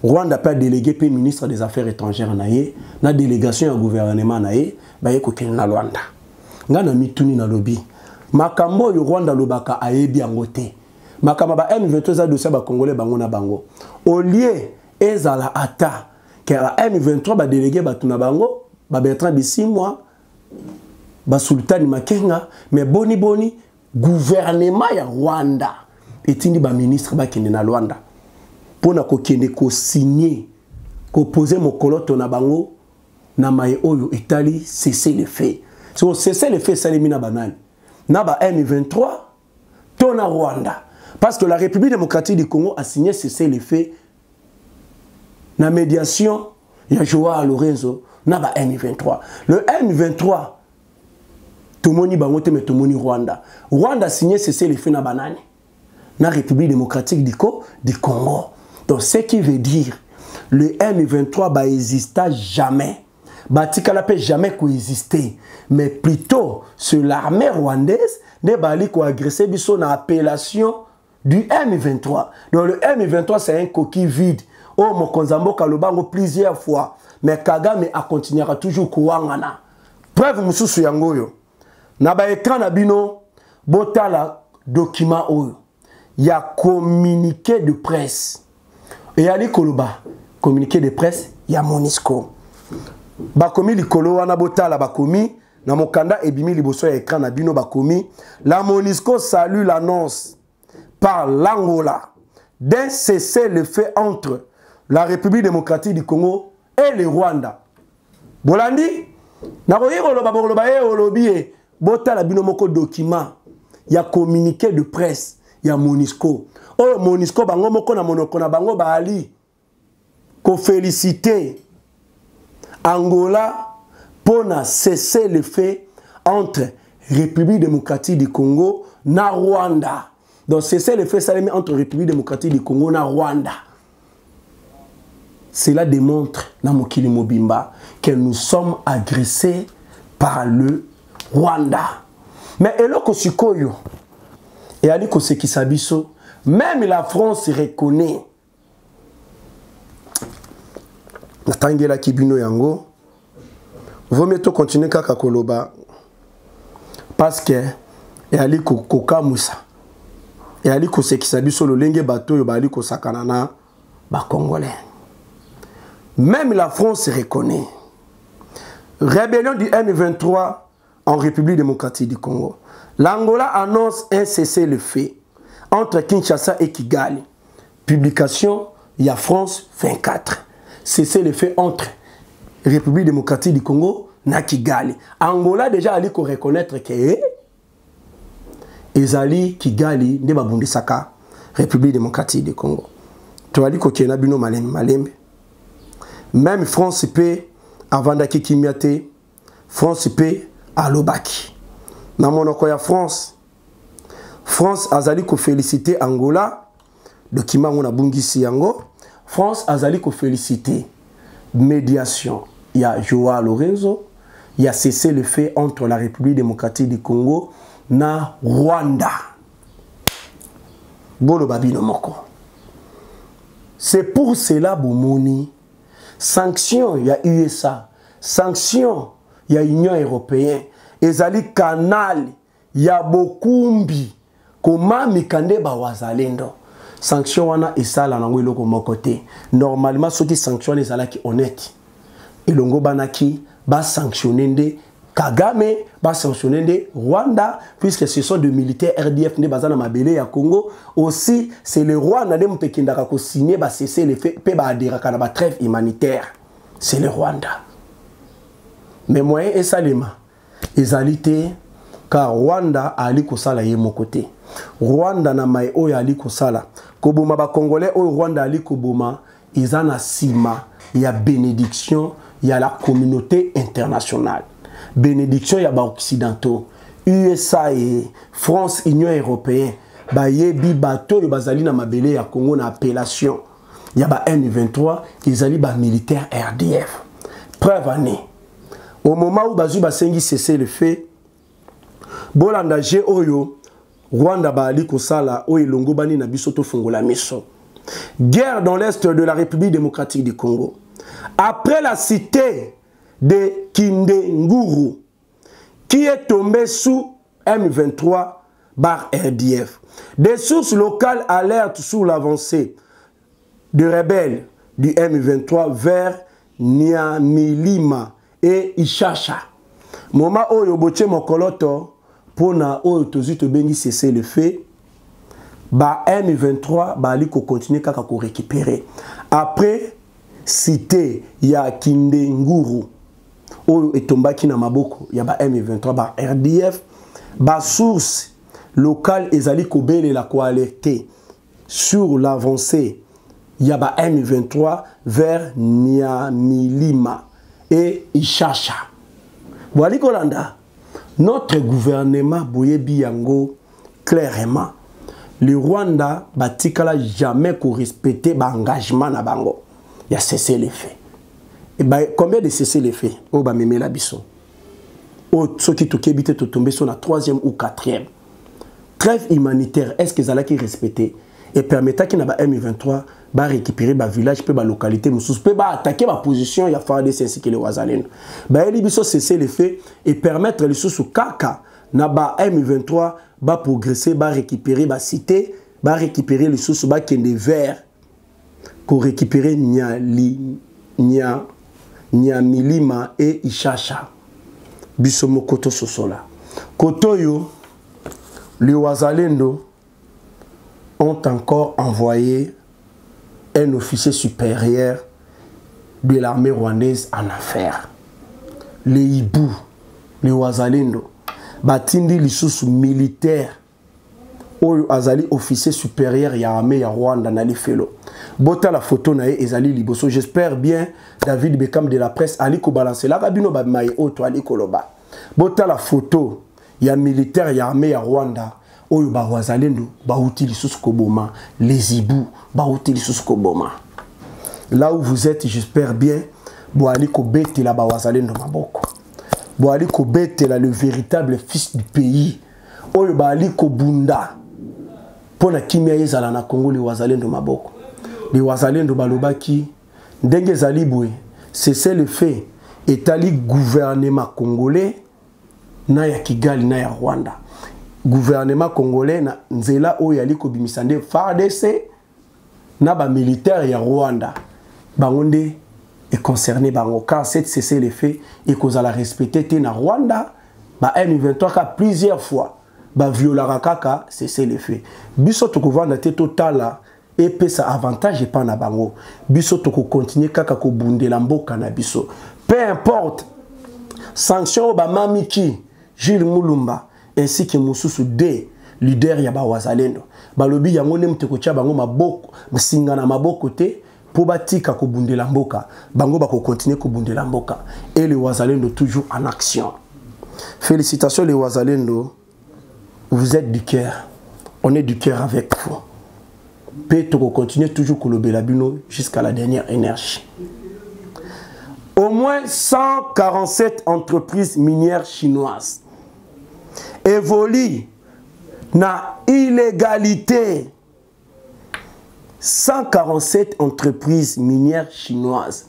Rwanda pas délégué pe ministre des Affaires étrangères naïe, na délégation au gouvernement naïe, Baye kokene na Luanda. Ngana mituni na lobby. Makambo yo Rwanda lobaka ayebi angote. Makamba ba M23 za dossier ba Congolais bango na bango. Au lieu ezala ata car M23 ba délégué ba tuna bango ba Bertrand Bisimwa ba Sultani Makenga mais boni gouvernement ya Rwanda etindi ba ministre ba kende na Rwanda pona ko kende ko signer ko poser mokoloto na bango na maye oyo etali cesser le fait so cesser le fait salimina banani na ba M23 tona Rwanda parce que la République démocratique du Congo a signé cesser le fait na médiation ya Joao Lorenzo na ba M23 le M23 tomoni bango te mais tomoni Rwanda a signé cesser le fait na banani na République démocratique du Congo donc ce qui veut dire le M23 va exister jamais. Batikala peut jamais coexister. Mais plutôt, sur l'armée rwandaise, ne bali ko agresser biso na appellation du M23. Donc le M23 c'est un coquille vide. Oh mon konzambo kalobango plusieurs fois. Mais Kagame a continuera toujours kouangana. Preuve mususu yangoyo. Na ba écran na bino botala document oyo. Ya communiqué de presse. Et ali koloba communiqué de presse ya Monisco. Bakomi likolo wana botala bakomi na mokanda ebimi liboso ya écran na bino bakomi la Monisco salue l'annonce par l'Angola d'un cessez-le-feu entre la République démocratique du Congo et le Rwanda. Bolandi na koyiro boloba olobi botala bino moko document ya communiqué de presse ya Monisco. Oh Monisco bango moko na monoko na bango baali ko féliciter Angola pour cesser le fait entre République démocratique du Congo na Rwanda. Donc cesser le fait ça entre République démocratique du Congo na Rwanda. Cela démontre na mokili mobimba que nous sommes agressés par le Rwanda. Mais eloko sikoyo et aliko sekisabiso même la France reconnaît Natangela kibino yango vaut mieux to continuer kaka koloba parce que et ali koka musa et ali ko sekisa biso lolenge bato yo bali ko sakana na ba congolais même la France reconnaît rébellion du M23 en République démocratique du Congo. L'Angola annonce un cessez-le-feu entre Kinshasa et Kigali. Publication il y a France 24. Cesser le fait entre République démocratique du Congo et Kigali. Angola déjà allait reconnaître que Ezali Kigali ne babundi saka République démocratique du Congo. Tu as dit que na bino malembe. Même France peut avant d'aki kimiate France peut alobaki. Na monoko ya France azali ko féliciter Angola document on a bungisi yango. France azali ko féliciter médiation. Il y a Joao Lorenzo, il y a cessé le fait entre la République démocratique du Congo na Rwanda. Bolo babino moko. C'est pour cela bomoni sanction il y a USA, sanction il y a Union européenne, ezali canal il y a bokumbi koma mikande ba wazalendo. Sanction wana esala nango iloko mokote. Normalement ceux qui sanctionnent les alaki honnête. Ilongo banaki ba sanctionner Kagame, ba sanctionner Rwanda puisque ce sont des militaires RDF ne bazana mabele ya Congo. Aussi c'est le Rwanda de mutekindaka ko signer ba cesser les faits pe ba adhérer kana ba trêve humanitaire. C'est le Rwanda. Mais moyen esalema ezalité car Rwanda ali kosala ye mokote. Rwanda na mai oyo ali kosala koboma ba congolais oyo Rwanda ali koboma izana sima ya bénédiction ya la communauté internationale, bénédiction ya ba occidentaux, USA et France, Union européenne ba yebi bato yo bazali na mabele ya Congo na appellation ya ba M23 izali ba militaire RDF. Preuve année au moment où bazu basengi cesser le fait bolanda je oyo Rwanda baali kosala oyo longo bani na biso to fungola miso. Guerre dans l'est de la République démocratique du Congo. Après la cité de Kindenguru qui est tombée sous M23 par RDF. Des sources locales alertent sur l'avancée de rebelles du M23 vers Nyamilima et Ishasha. Moment où yoboche mokoloto pona où tozu to bengi cesser le fait. Ba M23 ba ali ko continuer kaka ko récupérer. Après cité ya Kindenguru où etombaki na maboko ya ba M23 ba RDF ba source locale ezali ko bele la ko alerter sur l'avancée Yaba M23 vers Nyamilima et Ishasha. Wali Kolanda, notre gouvernement Boyebi Yango clairement, le Rwanda batikala jamais qu'on respecter l'engagement na bango. Il a cessé les faits. Et ben combien de cesser les faits? Oh ba meme la biso. Oh ceux qui tokebite to tomber sur la 3e ou 4e. Trêve humanitaire, est-ce que zala qui respecter et permettant qu'il n'a pas M23 va récupérer le village, la localité, peut attaquer la position, il y a FARDC ainsi que les Ouazalènes. Il faut cesser les faits et permettre les sous Kaka, Naba M23 va progresser, va récupérer la cité, va récupérer les sous va kende verts, pour récupérer Nyamilima et Ishasha. Bisomo Koto Sosola. Kotoyo, les Ouazalendo ont encore envoyé un officier supérieur de l'armée rwandaise en affaires. Les Hibou, les Ouazalendo, batindi lisusu militaire, ou azali officier supérieur ya armée ya Rwanda na lifelo. Bota la photo na ezali liboso. J'espère bien David Beckham de la presse ali ko balancer la kabino ba maye oto ali koloba. Bota la photo ya militaire ya armée ya Rwanda. Oyo ba Ouazalendo ba utili lisusu koboma, les Hibou ba utili lisusu koboma. Là où vous êtes, j'espère bien boali ko bete la ba Ouazalendo maboko. Boali ko bete la le véritable fils du pays. Oyo ba ali ko bunda. Pona kimia ezala na Congo les Ouazalendo maboko. Les Ouazalendo balobaki ndenge zalibwe, c'est le fait etali gouvernement congolais na ya Kigali na ya Rwanda. Gouvernement congolais na nzela oyo ali ko bimisande FARDC na ba militaire ya Rwanda bangonde est concerné bango car cette cessez les faits et cause à la respecter te na Rwanda ba M23 ka plusieurs fois ba violara kaka cessez les faits biso to ko vanda te totala et pesa avantage pas na bango biso to ko continuer kaka ko bundela mboka na biso peu importe sanction ba mamiki Jules Mulumba ainsi que Moussousou D, leader ya ba Ouazalendo. Balobi yango ne mteko tia bango maboko, msingana maboko te pour batika ko bundela mboka. Bango ba ko continuer ko bundela mboka et les Ouazalendo toujours en action. Félicitations les Ouazalendo. Vous êtes du cœur. On est du cœur avec vous. Peut continuer toujours kolobela bino jusqu'à la dernière énergie. Au moins 147 entreprises minières chinoises évolue na illégalité. 147 entreprises minières chinoises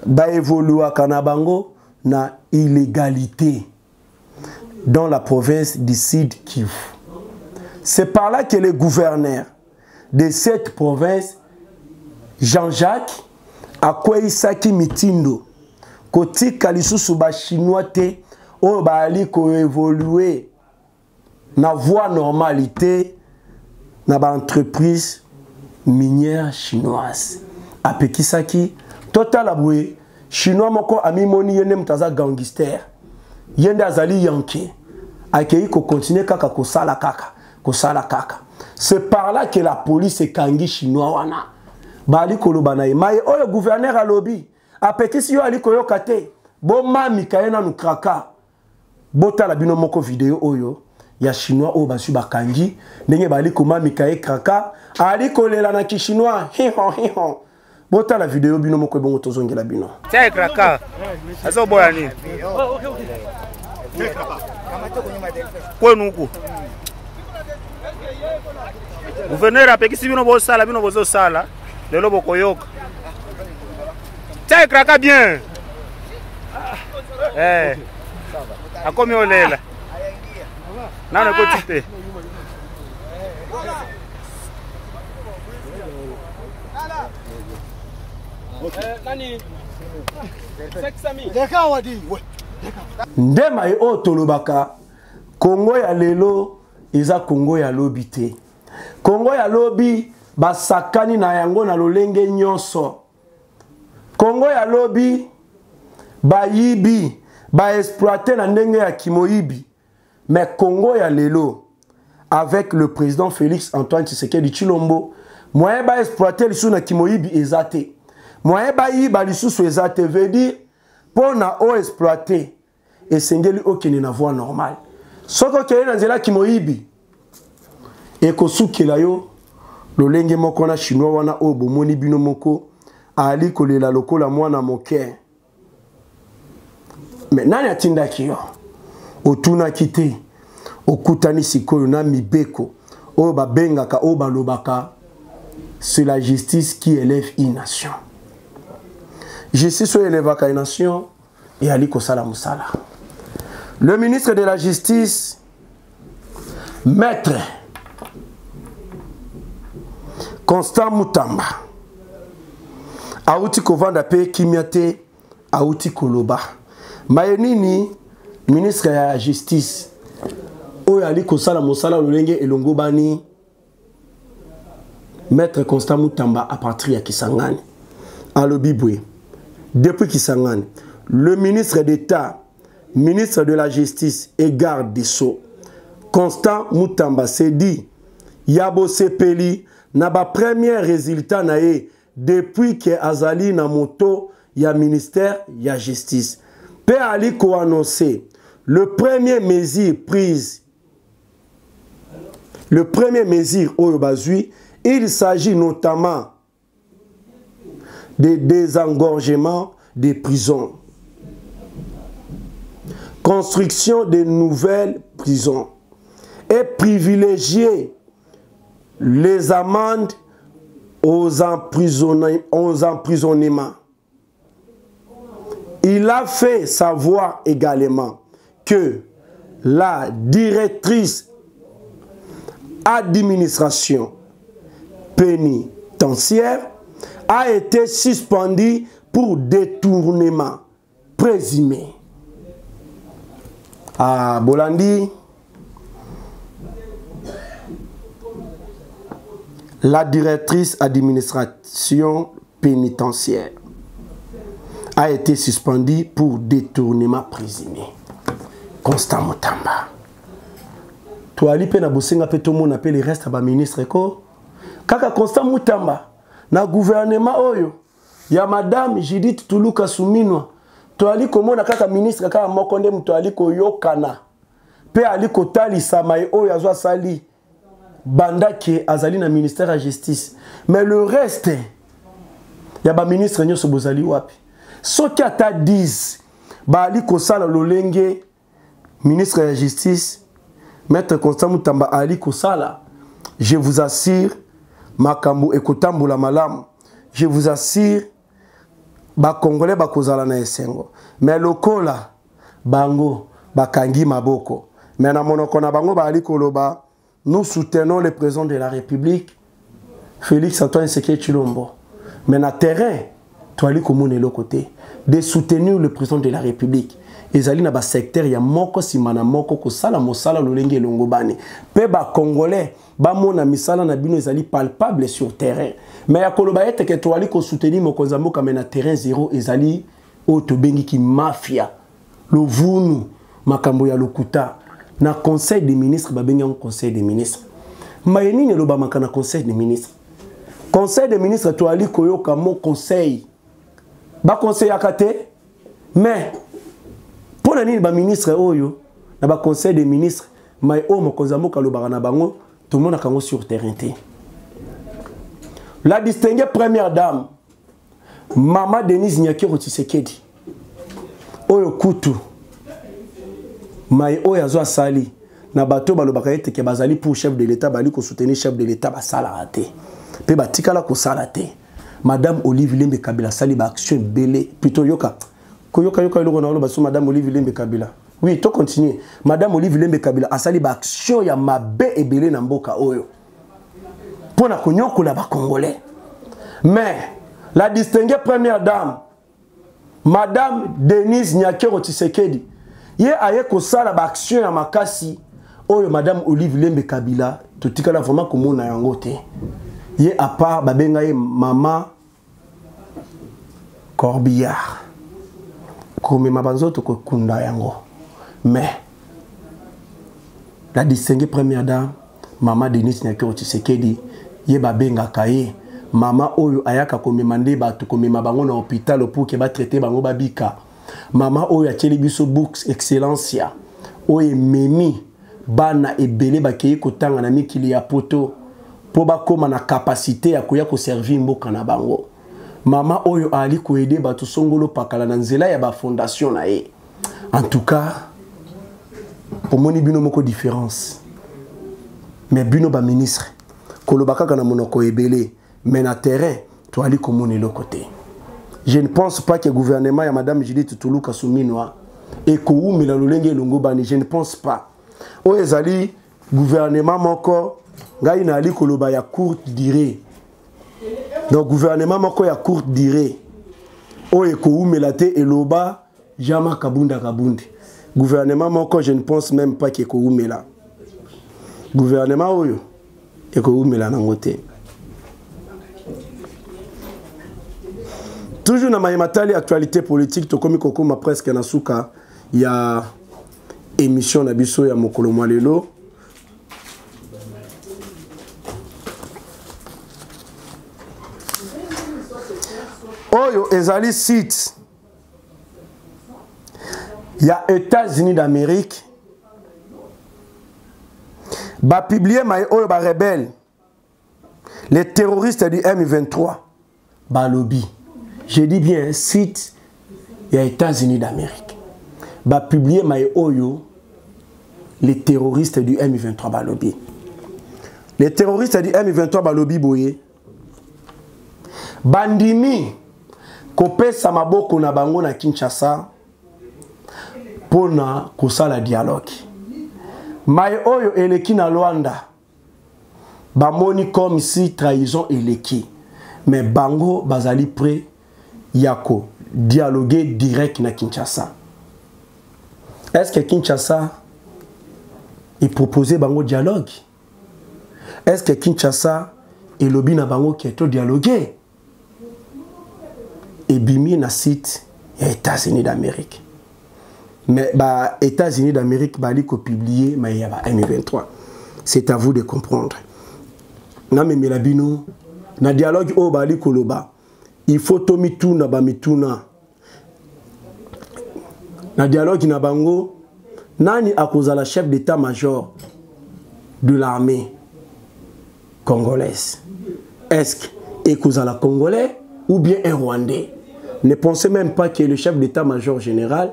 ba évoluer à Kanabango na illégalité dans la province du Sud Kivu. C'est par là que le gouverneur de cette province, Jean-Jacques Akweisaki Mitindo, koti kalisusu ba chinois te o bali ko évoluer na voie normalité na ba entreprise minière chinoise apekisaki total abwe chinois moko amimoni yene mtaza gangster yende azali yanke akei ko continuer kaka ko sala kaka c'est par là que la police ekangi chinois wana bali ko lobana mai oyo gouverneur alobi apekisi yo ali ko yokate bo mami kayena nukraka bota la bino moko vidéo oyo ya chinois o basu bakangi ndenge bali koma mikae kraka ali kolela na ki chinois hi bota la vidéo bino moko bongo tozongela bino tia kraka azo boya ni kwenu huko gouverneur apekisi bino bo sala lelo bokoyoka tia kraka bien akomi olela nana kotite nani ndema e o tolobaka Congo ya lelo eza Congo ya lobi te. Congo ya lobi basakani na yango na lolenge nyonso. Congo ya lobi bayibi ba exploiter na ndenge ya kimoyibi. Mais Congo ya lelo avec le président Félix Antoine Tshisekedi Tshilombo moyen ba exploiter lisu na kimoyibi ezate. Moyen ba yiba lisusu ezate veut dire pour na o exploiter et sengeli okene na voie normale. Soko kene na nzela kimoyibi e kosukela yo lolenge moko na chinois wana o bomoni bino moko ali kolela lokola mwana moke. Mais nani atindaki yo? Otuna kite okutani sikoyo na mibeko o babengaka o balobaka c'est la justice qui élève une nation. Justice élèvaka une nation et ali kosala musala. Le ministre de la Justice, Maître Constant Mutamba, Aouti Kovanda Pe Kimiate, Aouti Koloba. Mayenini, ministre de la Justice, Oyali Kosala Mosala Lolenge et Longobani, Maître Constant Mutamba à partir de Kisangani, à l'Obiboué. Depuis Kisangani, le ministre d'État, ministre de la Justice et garde des Sceaux, Constant Mutamba s'est dit Yabo Sepeli n'a pas premier résultat nae depuis que Azali na moto ya ministère ya justice. Pe Ali ko annoncé le premier mesure prise. Le premier mesure au Bazui, il s'agit notamment des désengorgements des prisons. Construction de nouvelles prisons et privilégier les amendes aux emprisonnements. Il a fait savoir également que la directrice administration pénitentiaire a été suspendue pour détournement présumé. À Bolandi, la directrice administration pénitentiaire a été suspendue pour détournement présumé. Constant Mutamba. Tu as dit na bosinga pe tout le monde appelle le reste ba ministre ko. Kaka Constant Mutamba na gouvernement oyo ya madame Judith Tuluka Suminwa. Tu as dit comment na kaka ministre kaka mokonde mtu ali ko yokana. Pe ali ko tali samaye oyo azwa sali banda ke azali na ministère de la justice. Mais le reste ya ba ministre nyoso bozali wapi. Soki ata 10 ba ali ko sala lolenge ministre de la justice Maître Constant Mutamba ali ko sala. Je vous assure makambo ekotambola malamu. Je vous assure ba Congolais ba kozala na esengo. Mais lokola bango bakangi maboko. Mais na monoko na bango ba ali koloba nous soutenons le président de la République Félix Antoine Tshisekedi Tshilombo. Mais na terrain tu ali komone le côté de soutenir le président de la République. Ezali na ba secteur ya moko simana moko ko sala mosala lolenge longobani. Pe ba Congolais ba mona misala na bino ezali palpable sur terrain. Mais ya koloba ete ke to ali ko soutenir mokonza mboka mais na terrain zéro ezali o to bengi ki mafia. Lo vunu makambo ya lokuta na conseil des ministres ba bengi en conseil des ministres. Mayeni ne lo ba makana conseil des ministres. Conseil des ministres to ali koyoka mo conseil. Ba conseil akate mais pour la ba ministre oyo na ba conseil des ministres mais o mokonza mboka lo ba na bango tout le monde a kango sur terrain. La distinguée première dame Maman Denise Nyakiro Tshisekedi oyo kutu mai oyo azwa sali na bato balobaka ete ke bazali pour chef de l'état bali ko soutenir chef de l'état basala raté pe batikala ko sala te. Madame Olive Lembe Kabila sali ba action belé plutôt yoka koyoka iloko na oloba so Madame Olive Lembe Kabila. Oui, to continuer. Madame Olive Lembe Kabila asali ba action ya mabe ebele na mboka oyo pona konyokola ba Congolais. Mais la distinguée première dame Madame Denise Nyakero Tshisekedi ye aye kosala ba action ya makasi oyo Madame Olive Lembe Kabila totikala vraiment komona yango te ye à part babenga ye Mama Corbillard comme mabanzoto ko kunda yango mais la distinguée première dame Mama Denise Nyakero Tshisekedi ye babenga kaye Mama oyo ayaka komemande bato komema bango na hôpital pour que ba traiter bango babika. Mama oyo atieli biso books excellencia oyo memi bana ebele bakeye kotanga na mikili ya poto po bakoma na capacité ya koya ko servir mboka na bango. Mama oyo ali ko aider bato songolo pakala na nzela ya ba fondation na ye. En tout cas omoni bino moko différence. Mais bino ba ministre kolobaka kana monoko ebele. Mais na terrain, tu as dit comment on est le côté. Je ne pense pas que le gouvernement de Mme Judith Toulouka Souminoa et que je ne pense pas. O ezali gouvernement moko ngai na ali koloba ya courte durée. Donc gouvernement moko ya courte durée. O eko melate eloba jama kabunda kabundi. Gouvernement moko je ne pense même pas que eko mela. Gouvernement oyo eko mela na ngote. Toujours dans ma matali actualité politique, to komi kokoma presque na suka ya émission na biso ya mokolo mwalelo. Oyo ezali site ya États-Unis d'Amérique. Ba publier ma oyo ba rebelle. Les terroristes du M23 ba lobby. Je dis bien site des États-Unis d'Amérique. Ba publier maï oyo les terroristes du M23 balobi. Les terroristes du M23 balobi boye. Bandimi kopé samaboko na bango na Kinshasa pona kosala dialogue. Maï oyo eleki na Luanda. Bamoni comme si trahison eleki. Mais bango bazali prêt Yako, dialoguer direct na Kinshasa. Est-ce que Kinshasa est proposé bango dialogue? Est-ce que Kinshasa est lobby na bango qui est tout dialogué? Et bimi na site les États-Unis d'Amérique. Mais bah États-Unis d'Amérique bali ko publier mais il y a M23. C'est à vous de comprendre. Na me melabino na dialogue o bali koloba. Il faut to mituna ba mituna. Na dialogue na bango nani akozala chef d'état-major de l'armée congolaise. Est-ce ekozala congolais ou bien un rwandais? Ne pensez même pas que le chef d'état-major général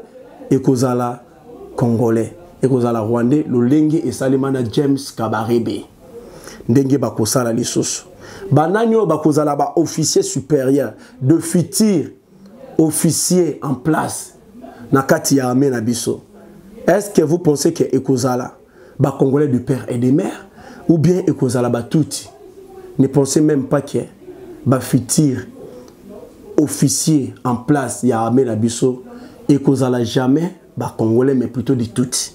ekozala congolais. Ekozala rwandais lolenge et salimana James Kabarebe. Ndenge bakosala lisusu. Bananyo bakozala ba officier supérieur de futur officier en place na kati ya armée na biso. Est-ce que vous pensez que ekozala ba congolais de père et de mère ou bien ekozala ba touti? Ne pensez même pas que ba futur officier en place ya armée na biso ekozala jamais ba congolais mais plutôt de touti.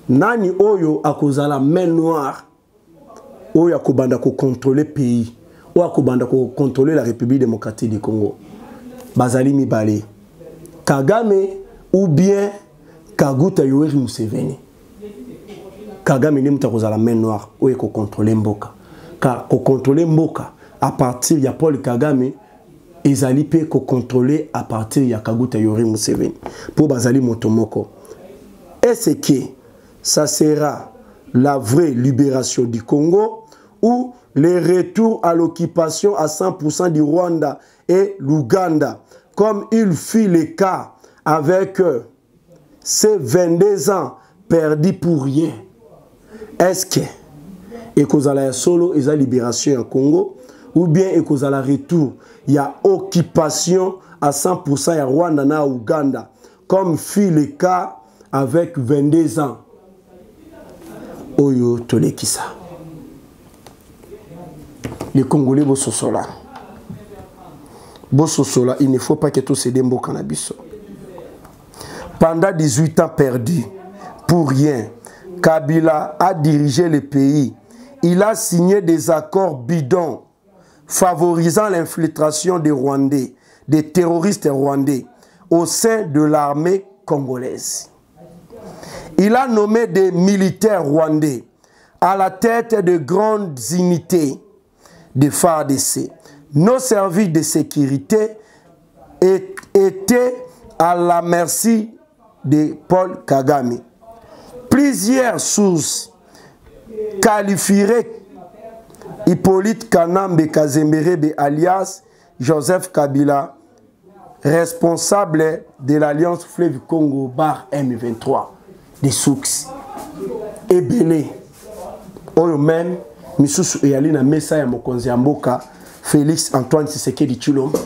Nani oyo akozala main noire oyo akobanda ko contrôler pays oyo akobanda ko contrôler la République démocratique du Congo bazali mibale Kagame ou bien Kaguta Yoweri Museveni. Kagame ni muta kozala main noire oyo ko contrôler mboka ka ko contrôler mboka à partir ya Paul Kagame ezali pe ko contrôler à partir ya Kaguta Yoweri Museveni pour bazali motomoko. Est-ce que ça sera la vraie libération du Congo ou le retour à l'occupation à 100% du Rwanda et l'Ouganda, comme il fit le cas avec ces 22 ans perdus pour rien? Est-ce que ekozala solo et la libération au Congo ou bien ekozala retour, il y a occupation à 100% ya Rwanda na Ouganda, comme fit le cas avec 22 ans? Oyo tolekisa. Les Congolais bososola. Bososola, il ne faut pas que tout se démbo cannabis. Pendant 18 ans perdus, pour rien, Kabila a dirigé le pays. Il a signé des accords bidons favorisant l'infiltration des Rwandais, des terroristes rwandais, au sein de l'armée congolaise. Il a nommé des militaires rwandais à la tête de grandes unités de FARDC. Nos services de sécurité étaient à la merci de Paul Kagame. Plusieurs sources qualifieraient Hippolyte Kanambe Kazemberebe alias Joseph Kabila responsable de l'Alliance Fleuve Congo bar M23 des Soux et Belé. Oyo même misusu eyali na mesa ya mokonzi ya mboka Félix Antoine Tshisekedi Tshilombo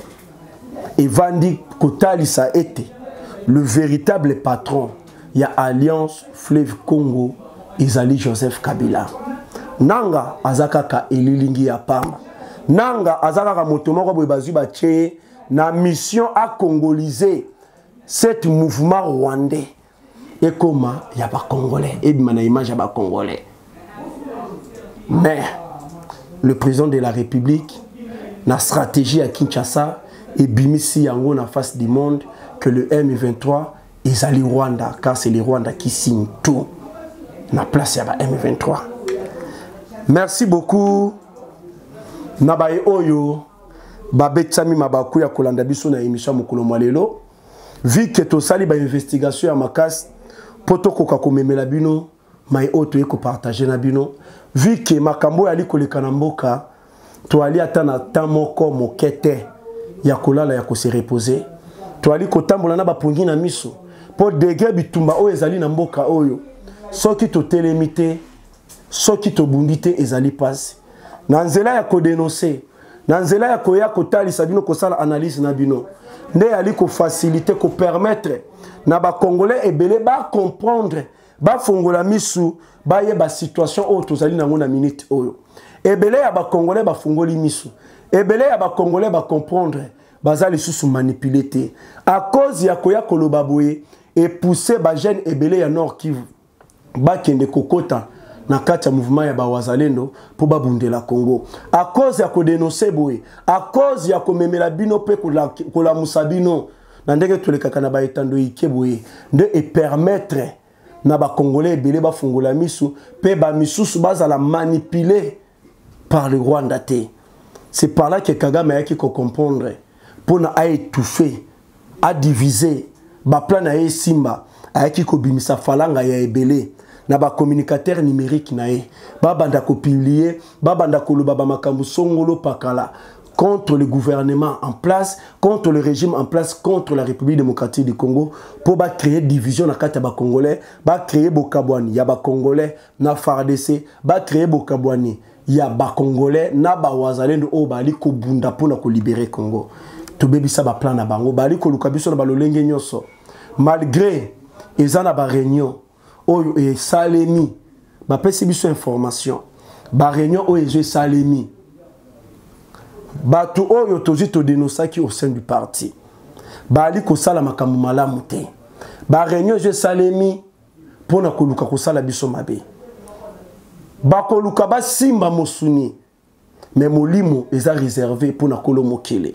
et vandi kotalisa ete le véritable patron ya Alliance Fleuve Congo ezali Joseph Kabila. Nanga azakaka elilingi ya pamba. Nanga azakaka motomoko boye bazwi bache na mission à congoliser cet mouvement rwandais et comment ya ba congolais et bimana image ya ba congolais. Mais le président de la République na stratégie à Kinshasa et bimisi yango na face du monde que le M23 ezali Rwanda car c'est les Rwanda qui signent tout na place ya ba M23. Merci beaucoup. Nabaye oyo babetsami mabaku ya kolanda biso na émission mokolo mwalelo. Vu que to sali ba investigation ya makasi poto koka komemela bino mai oto eko partager na bino. Vu que makambo ya likoleka na mboka to ali atana tamoko mokete ya kolala ya ko se reposer. To ali kotambola na bapungi na miso po dege bitumba oyo ezali na mboka oyo. Soki to telemite soki to bundite ezali passe. Na nzela ya ko dénoncer, na nzela ya ko ya kotalisa bino ko sala analyse na bino. Nde ali ko faciliter ko permettre na ba congolais ebele ba comprendre, ba fongola misu, ba ye ba situation o tozali na ngona minute oyo. Ebele ya ba congolais ba fongoli misu. Ebele ya ba congolais ba comprendre, bazali susu manipuler te. À cause ya ko ya koloba boye et pousser ba jeune ebele ya Nord Kivu. Ba kende kokota na kati ya mouvement ya bawazalendo pour babundela Congo. À cause ya ko dénoncer boye, à cause ya ko memela bino pe kola musabino, na ndenge tolekaka na ba etando ike boye, de et permettre na ba congolais ebele ba fongola misu pe ba misusu bazala manipuler par le Rwanda te. C'est par là que Kagame a qui comprendre pour na a étouffer, a diviser, ba plan na simba, a qui ko bimisa falanga ya ebele. Na ba communicateur numérique na ye ba banda ko publier ba banda ko loba ba makambu songolo pakala contre le gouvernement en place, contre le régime en place, contre la République démocratique du Congo pour ba créer division na kati ba congolais, ba créer bokabwani ya ba congolais na FARDC, ba créer bokabwani ya ba congolais na ba wazalendo o ba li ko bunda pona ko libérer Congo. To bebisa ba plan na bango ba li ko lukabiso na ba lolenge nyoso malgré ezana ba réunion oyo e salemi ba pesi biso information ba réunion oyo je salemi ba to oyo tozi to dénonçaki au sein du parti ba ali ko sala makambu malamu te ba réunion je salemi pona koluka ko sala biso mabe ba koluka ba simba mosuni mais molimo eza réservé pona kolo mokele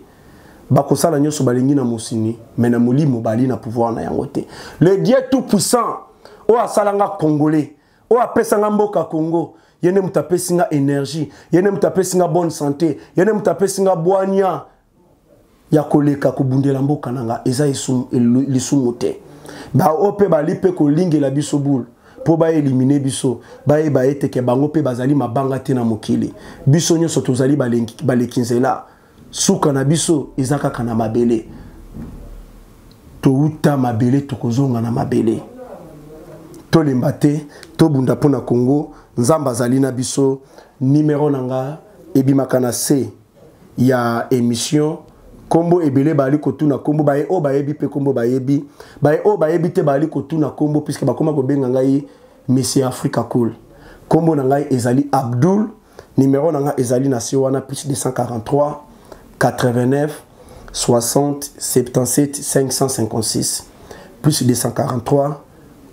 ba ko sala nyoso balingi na mosuni mais na molimo bali na pouvoir na yango te. Le Dieu tout puissant o asalanga congolais o apesanga mboka Congo yene mutapesinga énergie yene mutapesinga bonne santé yene mutapesinga bwanya ya koleka kubundela mboka nanga eza lisumu te ba ope ba lipe ko lingela biso boule po ba éliminer biso ba e ba eteke bango pe bazali mabanga te na mokili biso nyoso tozali balekinzela suka na biso ezaka kana mabele to uta mabele to kozonga na mabele to lembate to bunda pona Congo nzamba zali na biso numéro nanga ebimaka na C ya émission kombo ebele bali kotuna kombo bae o baebi pe kombo baebi bae o baebi te bali kotuna kombo puisque bakoma ko benga ngai Monsieur Africa Cool kombo nanga ezali Abdul numéro nanga ezali na wana plus 243 89 60 77 556 plus 243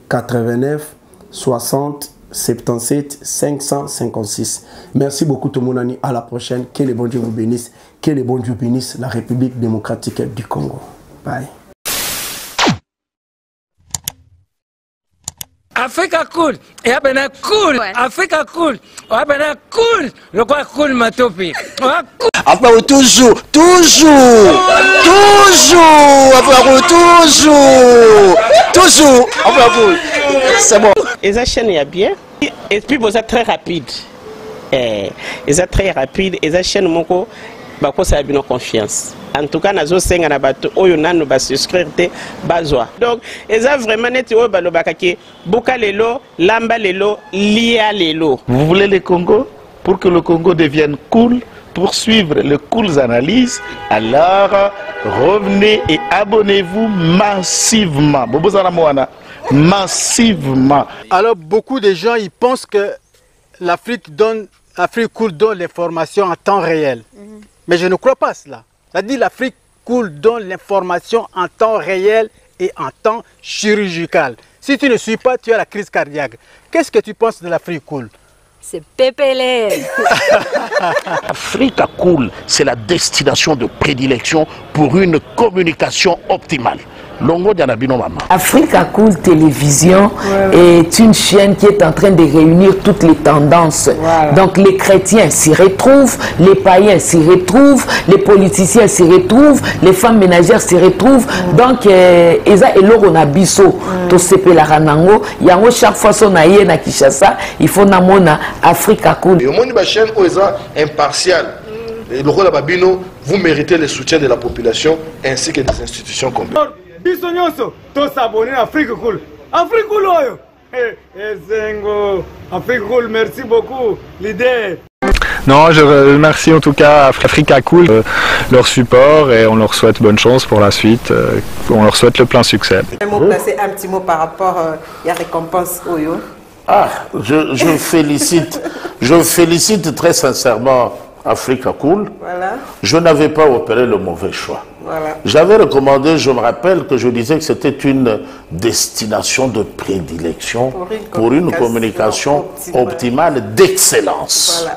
89 60 77 556. Merci beaucoup tout le monde. À la prochaine. Que le bon Dieu vous bénisse. Que le bon Dieu bénisse la République démocratique du Congo. Bye. Africa cool, et abena cool, Africa cool, abena cool, le quoi cool matopi. Enfin toujours, enfin cool. C'est bon. Et ça chaîne est bien, et puis vous êtes très rapide. Et ça très rapide, et ça chaîne moko, bah quoi ça a bien confiance. En tout cas, nazo senga na bato oyo nanu ba souscrire te bazwa. Donc, eza vraiment neti oyo balobaka ke buka lelo, lamba lelo, lia lelo. Vous voulez le Congo? Pour que le Congo devienne cool, pour suivre les cool analyses, alors revenez et abonnez-vous massivement. Massivement. Alors beaucoup de gens ils pensent que l'Afrique cool donne l'information en temps réel. Mais je ne crois pas cela. C'est-à-dire l'Afrique cool donne l'information en temps réel et en temps chirurgical. Si tu ne suis pas, tu as la crise cardiaque. Qu'est-ce que tu penses de l'Afrique cool? C'est PPL. Africa Cool, c'est la destination de prédilection pour une communication optimale. Africa Cool Télévision est une chaîne qui est en train de réunir toutes les tendances. Donc les chrétiens s'y retrouvent, les païens s'y retrouvent, les politiciens s'y retrouvent, les femmes ménagères s'y retrouvent. Donc eza eloro na biso to sepela ranango yango chaque fois son aye na Kinshasa, il faut namona Africa Cool. Et au monde de chaîne oza impartial. Et le rôle de Babino, vous méritez le soutien de la population ainsi que des institutions complètes. Tous s'abonner à Africa Cool. Africa Cool, Africa Cool, merci beaucoup, l'idée. Non, je remercie en tout cas Africa Cool, leur support et on leur souhaite bonne chance pour la suite. On leur souhaite le plein succès. Placer un petit mot par rapport à la récompense Oyo. Ah, je félicite très sincèrement Africa Cool. Voilà. Je n'avais pas opéré le mauvais choix. Voilà. J'avais recommandé, je me rappelle que je disais que c'était une destination de prédilection pour une communication optimale d'excellence.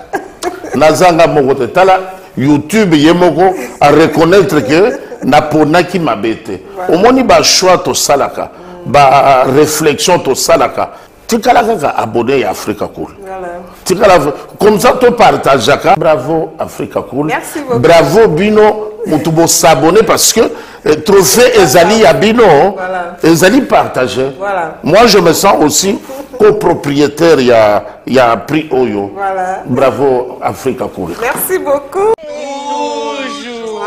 Nazanga Mogote Tala, YouTube Yemoko à reconnaître que Naponaki Mabete. Au moni ba choix to salaka, ba réflexion to salaka. Tikalaka abonné à Africa Cool. Comme ça, tu partages. Bravo Africa Cool. Merci beaucoup. Bravo Bino. Mutubo s'abonner parce que trophée Ezali à Bino, Ezali partagé. Voilà. Moi, je me sens aussi copropriétaire. Il y a prix Oyo. Voilà. Bravo Africa Cool. Merci beaucoup. Toujours.